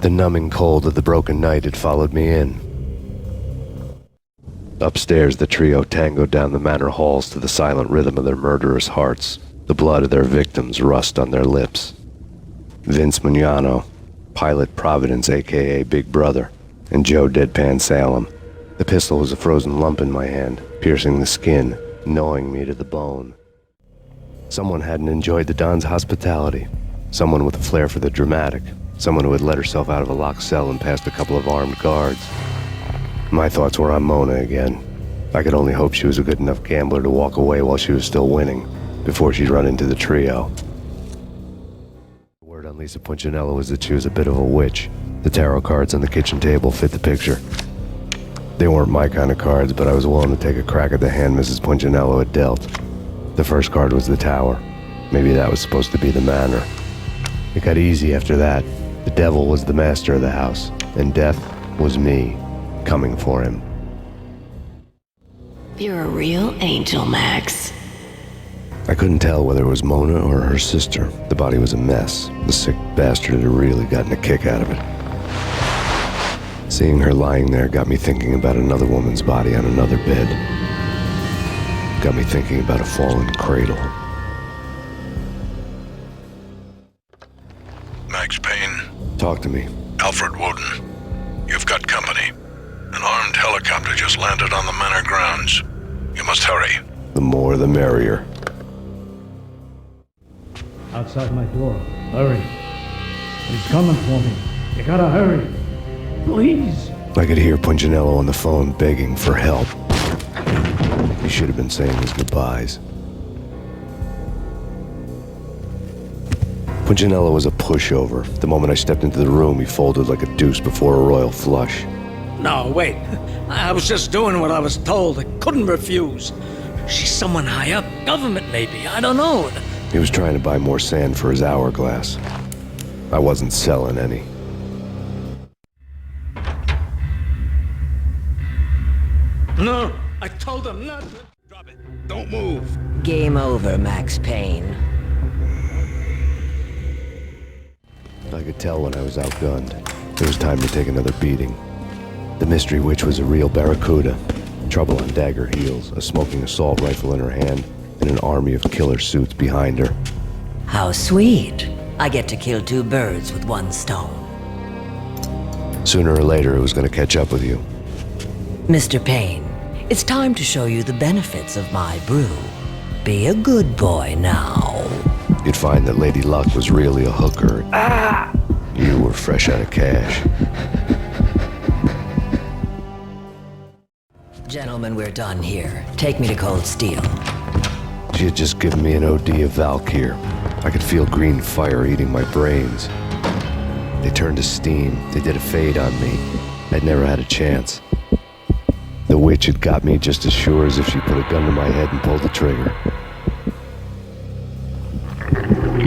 The numbing cold of the broken night had followed me in. Upstairs, the trio tangoed down the manor halls to the silent rhythm of their murderous hearts, the blood of their victims rust on their lips. Vince Mugnano, Pilot Providence, a.k.a. Big Brother, and Joe Deadpan Salem. The pistol was a frozen lump in my hand, piercing the skin, gnawing me to the bone. Someone hadn't enjoyed the Don's hospitality. Someone with a flair for the dramatic. Someone who had let herself out of a locked cell and past a couple of armed guards. My thoughts were on Mona again. I could only hope she was a good enough gambler to walk away while she was still winning, before she'd run into the trio. The word on Lisa Punchinello was that she was a bit of a witch. The tarot cards on the kitchen table fit the picture. They weren't my kind of cards, but I was willing to take a crack at the hand Mrs. Punchinello had dealt. The first card was the tower. Maybe that was supposed to be the manor. It got easy after that. The devil was the master of the house, and death was me, coming for him. You're a real angel, Max. I couldn't tell whether it was Mona or her sister. The body was a mess. The sick bastard had really gotten a kick out of it. Seeing her lying there got me thinking about another woman's body on another bed. Got me thinking about a fallen cradle. Max Payne. Talk to me. Alfred Woden. You've got company. An armed helicopter just landed on the manor grounds. You must hurry. The more the merrier. Outside my door. Hurry. He's coming for me. You gotta hurry. Please. I could hear Punchinello on the phone begging for help. He should have been saying his goodbyes. Punchinello was a pushover. The moment I stepped into the room, he folded like a deuce before a royal flush. No, wait. I was just doing what I was told. I couldn't refuse. She's someone high up. Government, maybe. I don't know. He was trying to buy more sand for his hourglass. I wasn't selling any. No, I told him not to. Drop it. Don't move. Game over, Max Payne. I could tell when I was outgunned. It was time to take another beating. The mystery witch was a real barracuda. Trouble on dagger heels, a smoking assault rifle in her hand, and an army of killer suits behind her. How sweet. I get to kill two birds with one stone. Sooner or later, it was going to catch up with you. Mr. Payne, it's time to show you the benefits of my brew. Be a good boy now. You'd find that Lady Luck was really a hooker. You were fresh out of cash. Gentlemen, we're done here. Take me to Cold Steel. She had just given me an OD of Valkyr. I could feel green fire eating my brains. They turned to steam. They did a fade on me. I'd never had a chance. The witch had got me just as sure as if she put a gun to my head and pulled the trigger.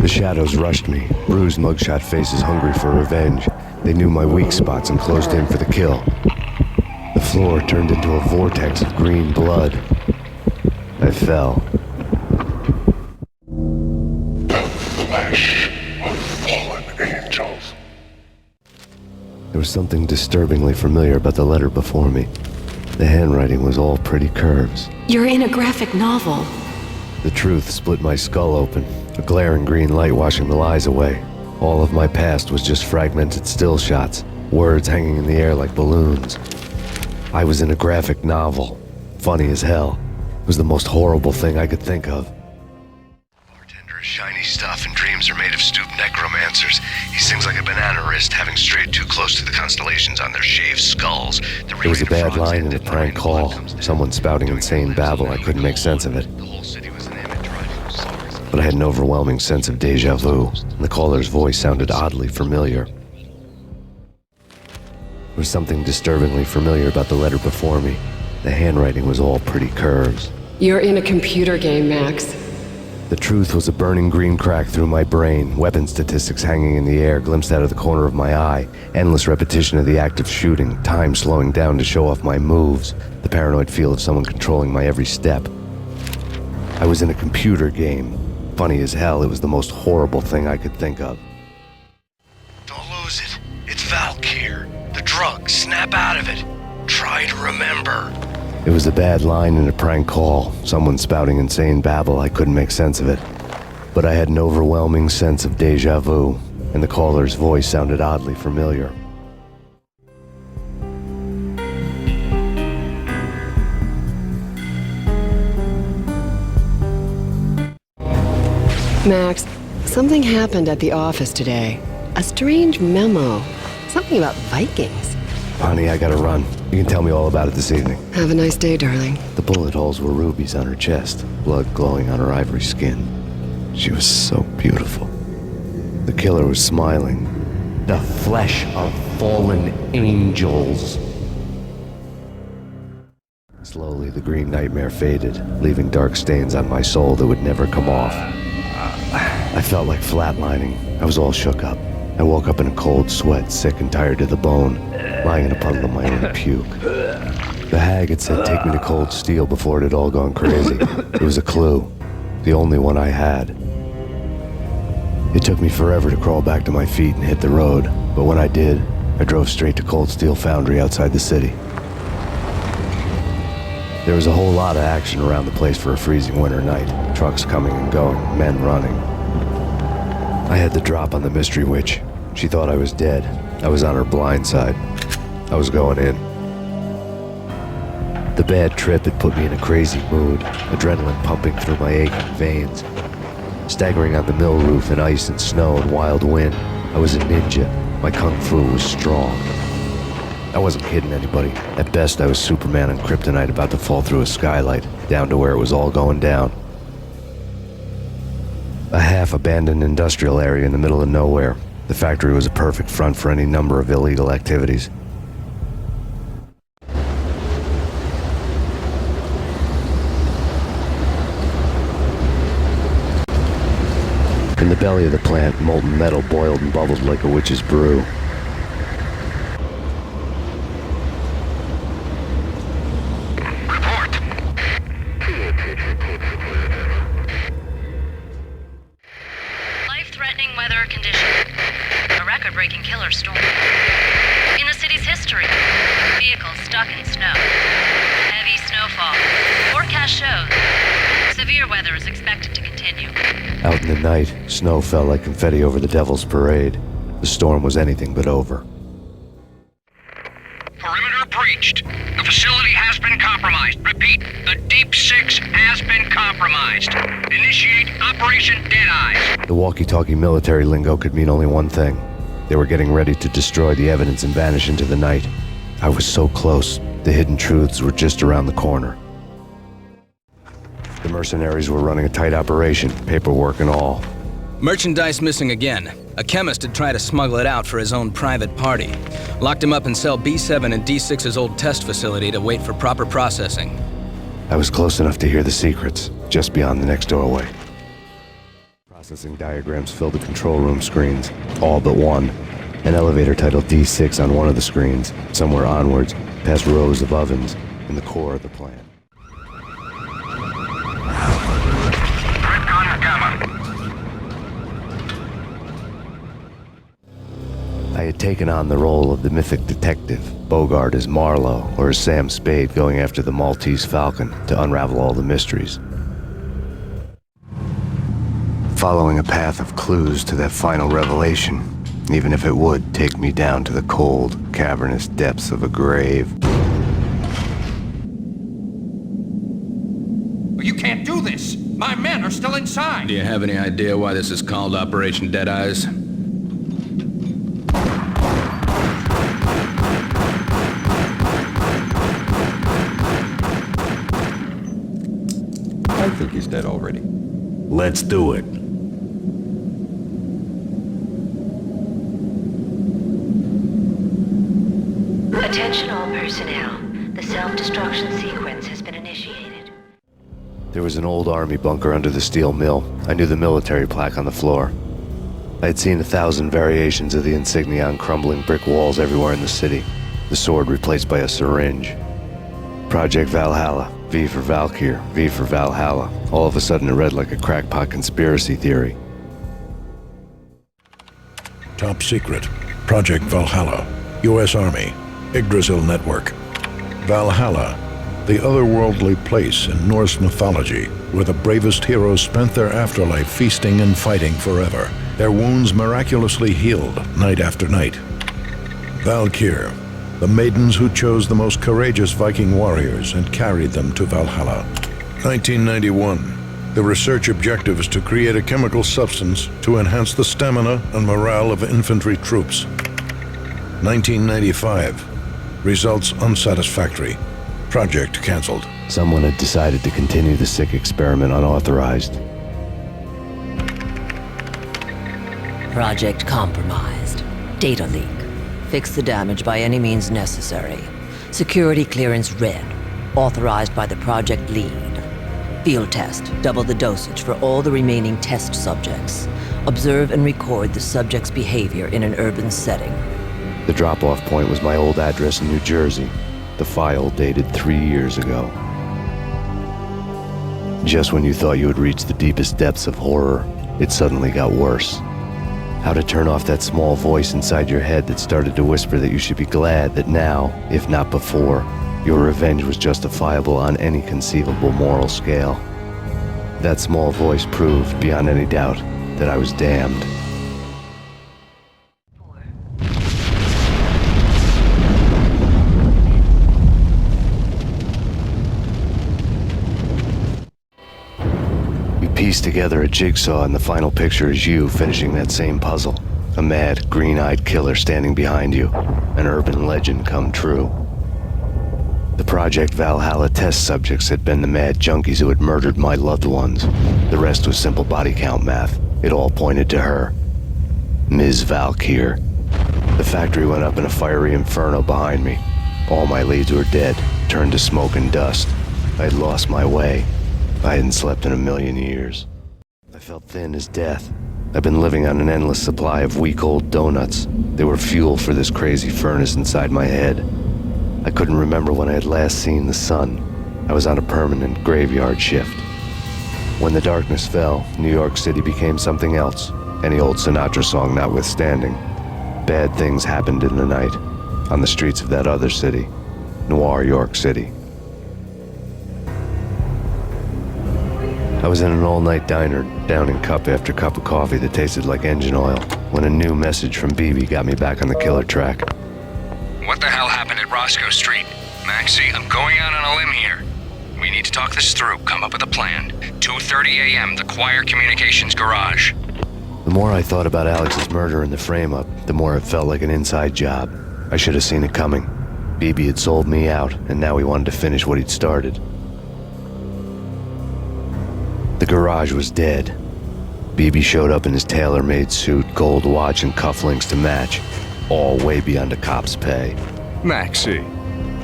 The shadows rushed me, bruised mugshot faces hungry for revenge. They knew my weak spots and closed in for the kill. The floor turned into a vortex of green blood. I fell. Flesh of fallen angels. There was something disturbingly familiar about the letter before me. The handwriting was all pretty curves. You're in a graphic novel. The truth split my skull open, a glaring green light washing the lies away. All of my past was just fragmented still shots, words hanging in the air like balloons. I was in a graphic novel. Funny as hell. It was the most horrible thing I could think of. Bartender is shiny stuff and dreams are made of stooped necromancers. He sings like a banana wrist, having strayed too close to the constellations on their shaved skulls. There was a bad line in a prank call. Someone spouting insane babble. I couldn't make sense of it. But I had an overwhelming sense of deja vu, and the caller's voice sounded oddly familiar. There was something disturbingly familiar about the letter before me. The handwriting was all pretty curves. You're in a computer game, Max. The truth was a burning green crack through my brain, weapon statistics hanging in the air, glimpsed out of the corner of my eye, endless repetition of the act of shooting, time slowing down to show off my moves, the paranoid feel of someone controlling my every step. I was in a computer game. Funny as hell, it was the most horrible thing I could think of. Don't lose it. It's Valkyr. The drug. Snap out of it. Try to remember. It was a bad line in a prank call. Someone spouting insane babble. I couldn't make sense of it. But I had an overwhelming sense of deja vu, and the caller's voice sounded oddly familiar. Max, something happened at the office today. A strange memo. Something about Vikings. Honey, I gotta run. You can tell me all about it this evening. Have a nice day, darling. The bullet holes were rubies on her chest, blood glowing on her ivory skin. She was so beautiful. The killer was smiling. The flesh of fallen angels. Slowly, the green nightmare faded, leaving dark stains on my soul that would never come off. I felt like flatlining. I was all shook up. I woke up in a cold sweat, sick and tired to the bone, lying in a puddle of my own puke. The hag had said take me to Cold Steel before it had all gone crazy. It was a clue, the only one I had. It took me forever to crawl back to my feet and hit the road, but when I did, I drove straight to Cold Steel Foundry outside the city. There was a whole lot of action around the place for a freezing winter night. Trucks coming and going, men running. I had the drop on the mystery witch. She thought I was dead. I was on her blind side. I was going in. The bad trip had put me in a crazy mood, adrenaline pumping through my aching veins. Staggering on the mill roof in ice and snow and wild wind, I was a ninja. My kung fu was strong. I wasn't kidding anybody. At best, I was Superman on kryptonite about to fall through a skylight, down to where it was all going down. A half-abandoned industrial area in the middle of nowhere. The factory was a perfect front for any number of illegal activities. In the belly of the plant, molten metal boiled and bubbled like a witch's brew. fog and snow. Heavy snowfall. Forecast shows severe weather is expected to continue. Out in the night, snow fell like confetti over the Devil's Parade. The storm was anything but over. Perimeter breached. The facility has been compromised. Repeat, the Deep Six has been compromised. Initiate Operation Deadeyes. The walkie-talkie military lingo could mean only one thing. They were getting ready to destroy the evidence and vanish into the night. I was so close. The hidden truths were just around the corner. The mercenaries were running a tight operation, paperwork and all. Merchandise missing again. A chemist had tried to smuggle it out for his own private party. Locked him up in cell B7 in D6's old test facility to wait for proper processing. I was close enough to hear the secrets, just beyond the next doorway. Processing diagrams filled the control room screens, all but one. An elevator titled D6 on one of the screens, somewhere onwards, past rows of ovens, in the core of the plant. I had taken on the role of the mythic detective, Bogart as Marlowe, or as Sam Spade going after the Maltese Falcon to unravel all the mysteries. Following a path of clues to that final revelation, even if it would take me down to the cold, cavernous depths of a grave. You can't do this! My men are still inside! Do you have any idea why this is called Operation Deadeyes? I think he's dead already. Let's do it. Attention all personnel. The self-destruction sequence has been initiated. There was an old army bunker under the steel mill. I knew the military plaque on the floor. I had seen 1,000 variations of the insignia on crumbling brick walls everywhere in the city. The sword replaced by a syringe. Project Valhalla. V for Valkyr, V for Valhalla. All of a sudden it read like a crackpot conspiracy theory. Top secret. Project Valhalla. U.S. Army. Yggdrasil Network. Valhalla. The otherworldly place in Norse mythology where the bravest heroes spent their afterlife feasting and fighting forever. Their wounds miraculously healed night after night. Valkyr. The maidens who chose the most courageous Viking warriors and carried them to Valhalla. 1991. The research objective is to create a chemical substance to enhance the stamina and morale of infantry troops. 1995. Results unsatisfactory. Project cancelled. Someone had decided to continue the sick experiment unauthorized. Project compromised. Data leak. Fix the damage by any means necessary. Security clearance red. Authorized by the project lead. Field test. Double the dosage for all the remaining test subjects. Observe and record the subject's behavior in an urban setting. The drop-off point was my old address in New Jersey. The file dated 3 years ago. Just when you thought you had reached the deepest depths of horror, it suddenly got worse. How to turn off that small voice inside your head that started to whisper that you should be glad that now, if not before, your revenge was justifiable on any conceivable moral scale. That small voice proved, beyond any doubt, that I was damned. Piece together a jigsaw, and the final picture is you finishing that same puzzle. A mad, green-eyed killer standing behind you. An urban legend come true. The Project Valhalla test subjects had been the mad junkies who had murdered my loved ones. The rest was simple body count math. It all pointed to her. Ms. Valkyr. The factory went up in a fiery inferno behind me. All my leads were dead, turned to smoke and dust. I had lost my way. I hadn't slept in a million years. I felt thin as death. I've been living on an endless supply of week-old donuts. They were fuel for this crazy furnace inside my head. I couldn't remember when I had last seen the sun. I was on a permanent graveyard shift. When the darkness fell, New York City became something else, any old Sinatra song notwithstanding. Bad things happened in the night, on the streets of that other city. Noir, York City. I was in an all-night diner, downing cup after cup of coffee that tasted like engine oil, when a new message from BB got me back on the killer track. What the hell happened at Roscoe Street? Maxie, I'm going out on a limb here. We need to talk this through, come up with a plan. 2:30 a.m., the Choir Communications Garage. The more I thought about Alex's murder and the frame-up, the more it felt like an inside job. I should have seen it coming. BB had sold me out, and now he wanted to finish what he'd started. The garage was dead. BB showed up in his tailor-made suit, gold watch, and cufflinks to match, all way beyond a cop's pay. Maxie.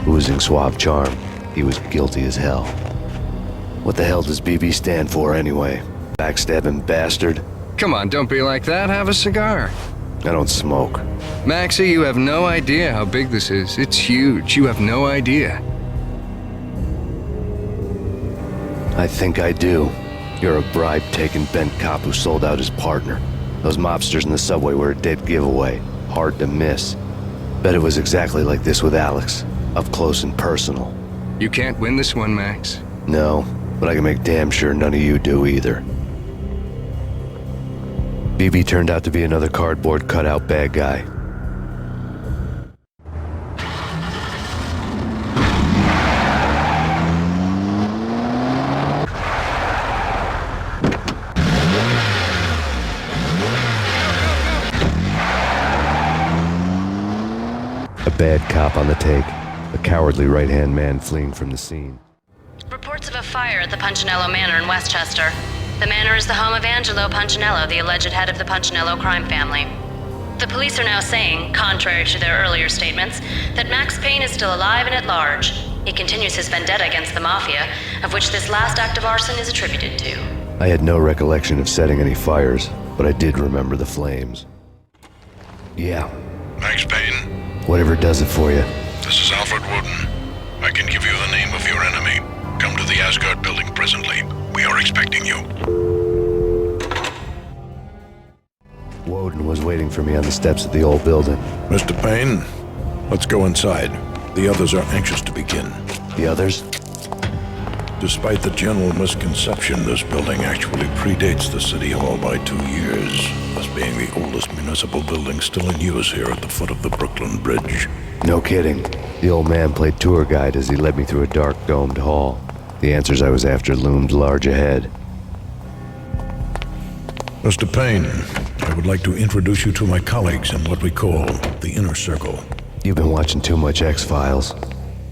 Oozing suave charm, he was guilty as hell. What the hell does BB stand for anyway? Backstabbing bastard? Come on, don't be like that. Have a cigar. I don't smoke. Maxie, you have no idea how big this is. It's huge. You have no idea. I think I do. You're a bribe-taking bent cop who sold out his partner. Those mobsters in the subway were a dead giveaway. Hard to miss. Bet it was exactly like this with Alex. Up close and personal. You can't win this one, Max. No, but I can make damn sure none of you do either. BB turned out to be another cardboard cutout bad guy. A bad cop on the take. A cowardly right-hand man fleeing from the scene. Reports of a fire at the Punchinello Manor in Westchester. The manor is the home of Angelo Punchinello, the alleged head of the Punchinello crime family. The police are now saying, contrary to their earlier statements, that Max Payne is still alive and at large. He continues his vendetta against the Mafia, of which this last act of arson is attributed to. I had no recollection of setting any fires, but I did remember the flames. Yeah. Max Payne. Whatever does it for you. This is Alfred Woden. I can give you the name of your enemy. Come to the Asgard building presently. We are expecting you. Woden was waiting for me on the steps of the old building. Mr. Payne, let's go inside. The others are anxious to begin. The others? Despite the general misconception, this building actually predates the City Hall by 2 years, thus being the oldest municipal building still in use here at the foot of the Brooklyn Bridge. No kidding. The old man played tour guide as he led me through a dark domed hall. The answers I was after loomed large ahead. Mr. Payne, I would like to introduce you to my colleagues in what we call the Inner Circle. You've been watching too much X-Files.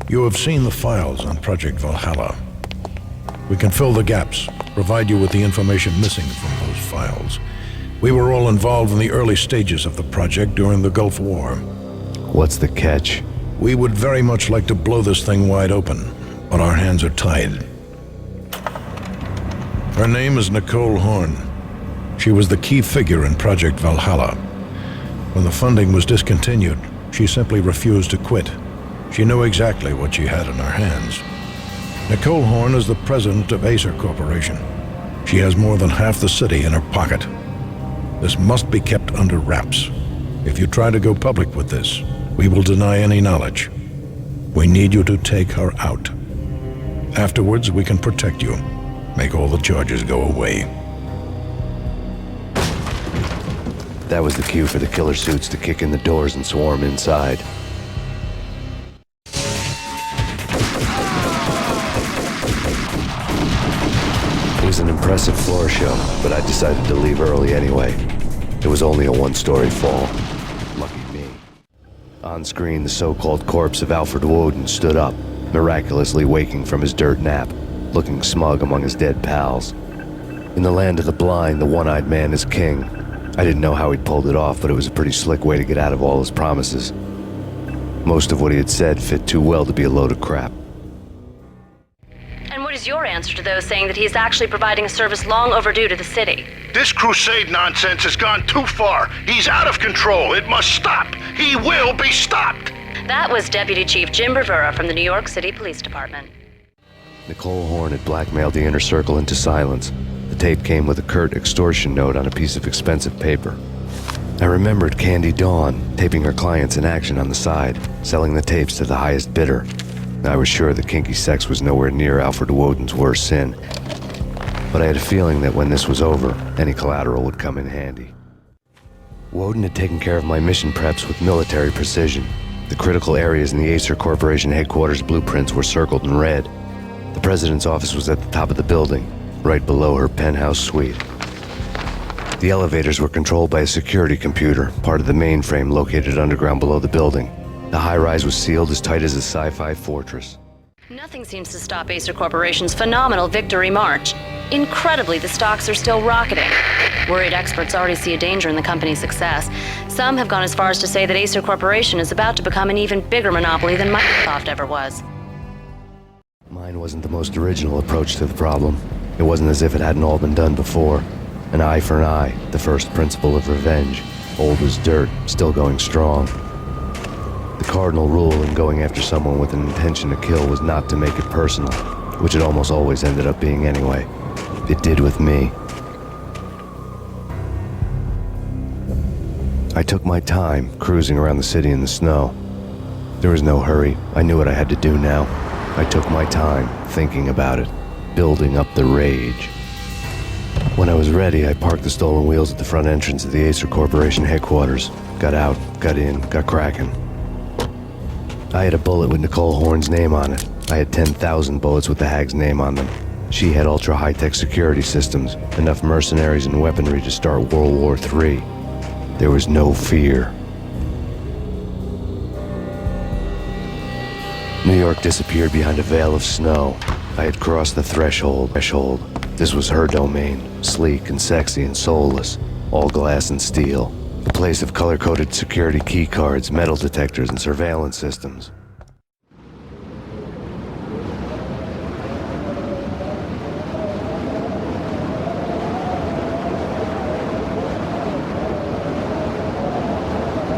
You have seen the files on Project Valhalla. We can fill the gaps, provide you with the information missing from those files. We were all involved in the early stages of the project during the Gulf War. What's the catch? We would very much like to blow this thing wide open, but our hands are tied. Her name is Nicole Horn. She was the key figure in Project Valhalla. When the funding was discontinued, she simply refused to quit. She knew exactly what she had in her hands. Nicole Horn is the president of Acer Corporation. She has more than half the city in her pocket. This must be kept under wraps. If you try to go public with this, we will deny any knowledge. We need you to take her out. Afterwards, we can protect you. Make all the charges go away. That was the cue for the killer suits to kick in the doors and swarm inside. It was an impressive floor show, but I decided to leave early anyway. It was only a one-story fall. Lucky me. On screen, the so-called corpse of Alfred Woden stood up, miraculously waking from his dirt nap, looking smug among his dead pals. In the land of the blind, the one-eyed man is king. I didn't know how he'd pulled it off, but it was a pretty slick way to get out of all his promises. Most of what he had said fit too well to be a load of crap. And what is your answer to those saying that he is actually providing a service long overdue to the city? This crusade nonsense has gone too far. He's out of control. It must stop. He will be stopped. That was Deputy Chief Jim Rivera from the New York City Police Department. Nicole Horn had blackmailed the Inner Circle into silence. The tape came with a curt extortion note on a piece of expensive paper. I remembered Candy Dawn taping her clients in action on the side, selling the tapes to the highest bidder. I was sure that kinky sex was nowhere near Alfred Woden's worst sin. But I had a feeling that when this was over, any collateral would come in handy. Woden had taken care of my mission preps with military precision. The critical areas in the Acer Corporation headquarters blueprints were circled in red. The president's office was at the top of the building, right below her penthouse suite. The elevators were controlled by a security computer, part of the mainframe located underground below the building. The high-rise was sealed as tight as a sci-fi fortress. Nothing seems to stop Acer Corporation's phenomenal victory march. Incredibly, the stocks are still rocketing. Worried experts already see a danger in the company's success. Some have gone as far as to say that Acer Corporation is about to become an even bigger monopoly than Microsoft ever was. Mine wasn't the most original approach to the problem. It wasn't as if it hadn't all been done before. An eye for an eye, the first principle of revenge. Old as dirt, still going strong. The cardinal rule in going after someone with an intention to kill was not to make it personal, which it almost always ended up being anyway. It did with me. I took my time, cruising around the city in the snow. There was no hurry. I knew what I had to do now. I took my time, thinking about it, building up the rage. When I was ready, I parked the stolen wheels at the front entrance of the Acer Corporation headquarters. Got out, got in, got cracking. I had a bullet with Nicole Horn's name on it. I had 10,000 bullets with the Hag's name on them. She had ultra-high-tech security systems, enough mercenaries and weaponry to start World War III. There was no fear. New York disappeared behind a veil of snow. I had crossed the threshold. This was her domain, sleek and sexy and soulless, all glass and steel. A place of color-coded security keycards, metal detectors, and surveillance systems.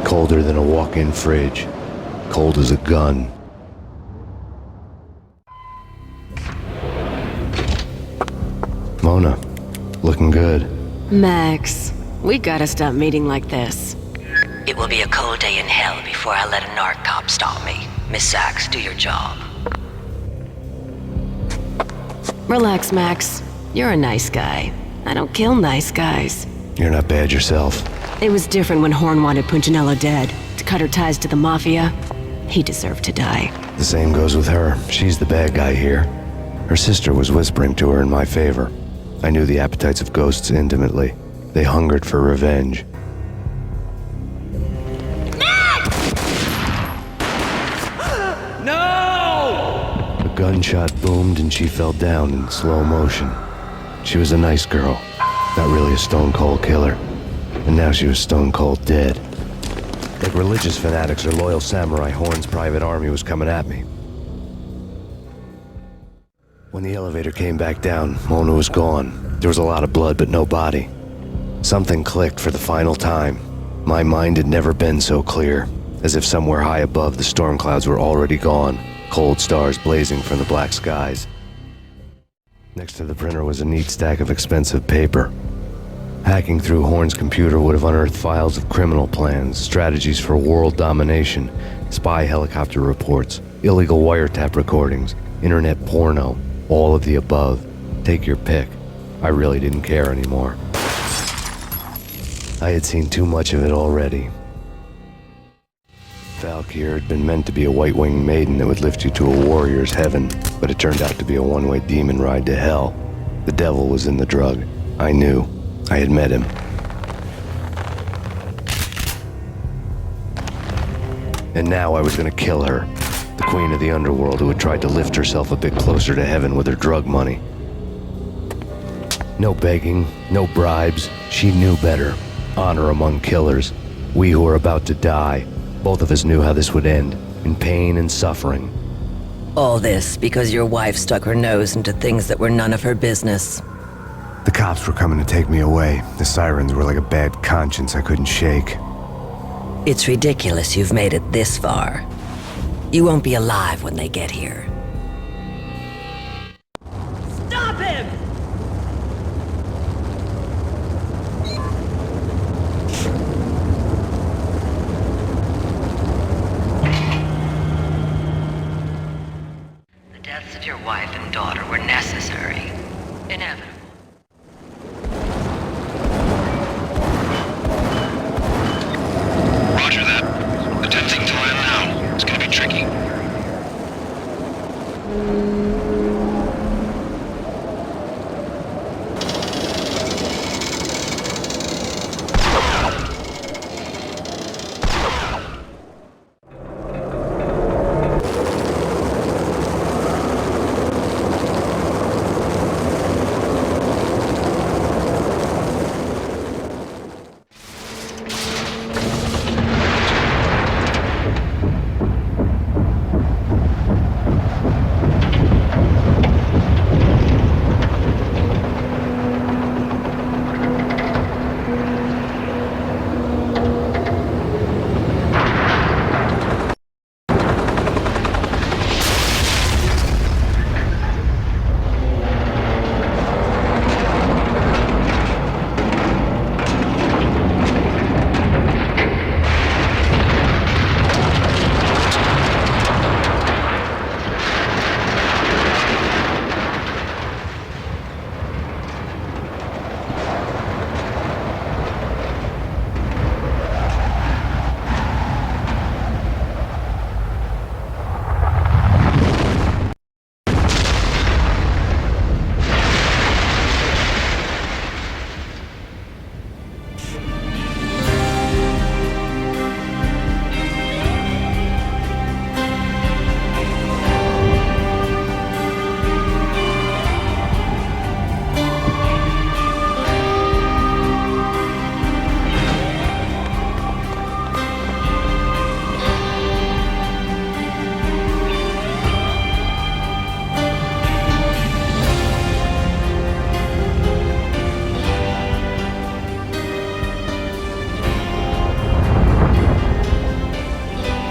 Colder than a walk-in fridge. Cold as a gun. Mona, looking good. Max, we gotta stop meeting like this. It will be a cold day in hell before I let a narc cop stop me. Miss Sachs, do your job. Relax, Max. You're a nice guy. I don't kill nice guys. You're not bad yourself. It was different when Horn wanted Punchinello dead. To cut her ties to the Mafia, he deserved to die. The same goes with her. She's the bad guy here. Her sister was whispering to her in my favor. I knew the appetites of ghosts intimately. They hungered for revenge. No! A gunshot boomed and she fell down in slow motion. She was a nice girl, not really a stone-cold killer. And now she was stone-cold dead. Like religious fanatics or loyal samurai, Horn's private army was coming at me. When the elevator came back down, Mona was gone. There was a lot of blood, but no body. Something clicked for the final time. My mind had never been so clear, as if somewhere high above the storm clouds were already gone, cold stars blazing from the black skies. Next to the printer was a neat stack of expensive paper. Hacking through Horn's computer would have unearthed files of criminal plans, strategies for world domination, spy helicopter reports, illegal wiretap recordings, internet porno, all of the above. Take your pick. I really didn't care anymore. I had seen too much of it already. Valkyr had been meant to be a white-winged maiden that would lift you to a warrior's heaven, but it turned out to be a one-way demon ride to hell. The devil was in the drug. I knew. I had met him. And now I was gonna kill her. The queen of the underworld who had tried to lift herself a bit closer to heaven with her drug money. No begging, no bribes. She knew better. Honor among killers. We who were about to die. Both of us knew how this would end. In pain and suffering. All this because your wife stuck her nose into things that were none of her business. The cops were coming to take me away. The sirens were like a bad conscience I couldn't shake. It's ridiculous you've made it this far. You won't be alive when they get here. Stop him! of your wife and daughter were necessary, inevitable. Roger that. Attempting to land now. It's gonna be tricky.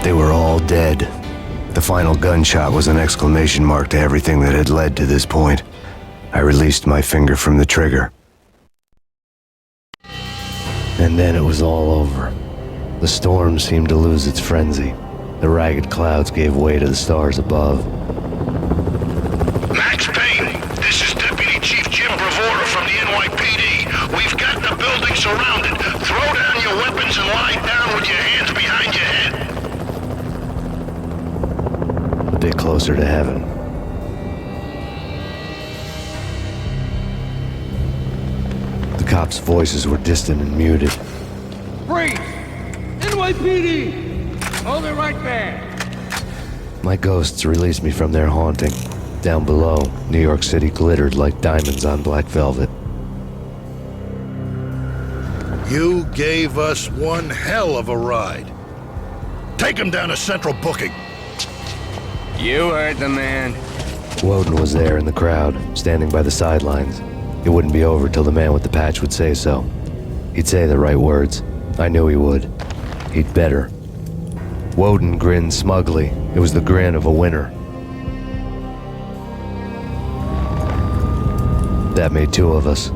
They were all dead. The final gunshot was an exclamation mark to everything that had led to this point. I released my finger from the trigger. And then it was all over. The storm seemed to lose its frenzy. The ragged clouds gave way to the stars above. Max Payne, this is Deputy Chief Jim Bravura from the NYPD. We've got the building surrounded. Throw down your weapons and lie down with your hands behind your head. A bit closer to heaven. The cops' voices were distant and muted. Freeze! NYPD! Hold it right there! My ghosts released me from their haunting. Down below, New York City glittered like diamonds on black velvet. You gave us one hell of a ride. Take him down to Central Booking. You heard the man. Woden was there in the crowd, standing by the sidelines. It wouldn't be over till the man with the patch would say so. He'd say the right words. I knew he would. He'd better. Woden grinned smugly. It was the grin of a winner. That made two of us.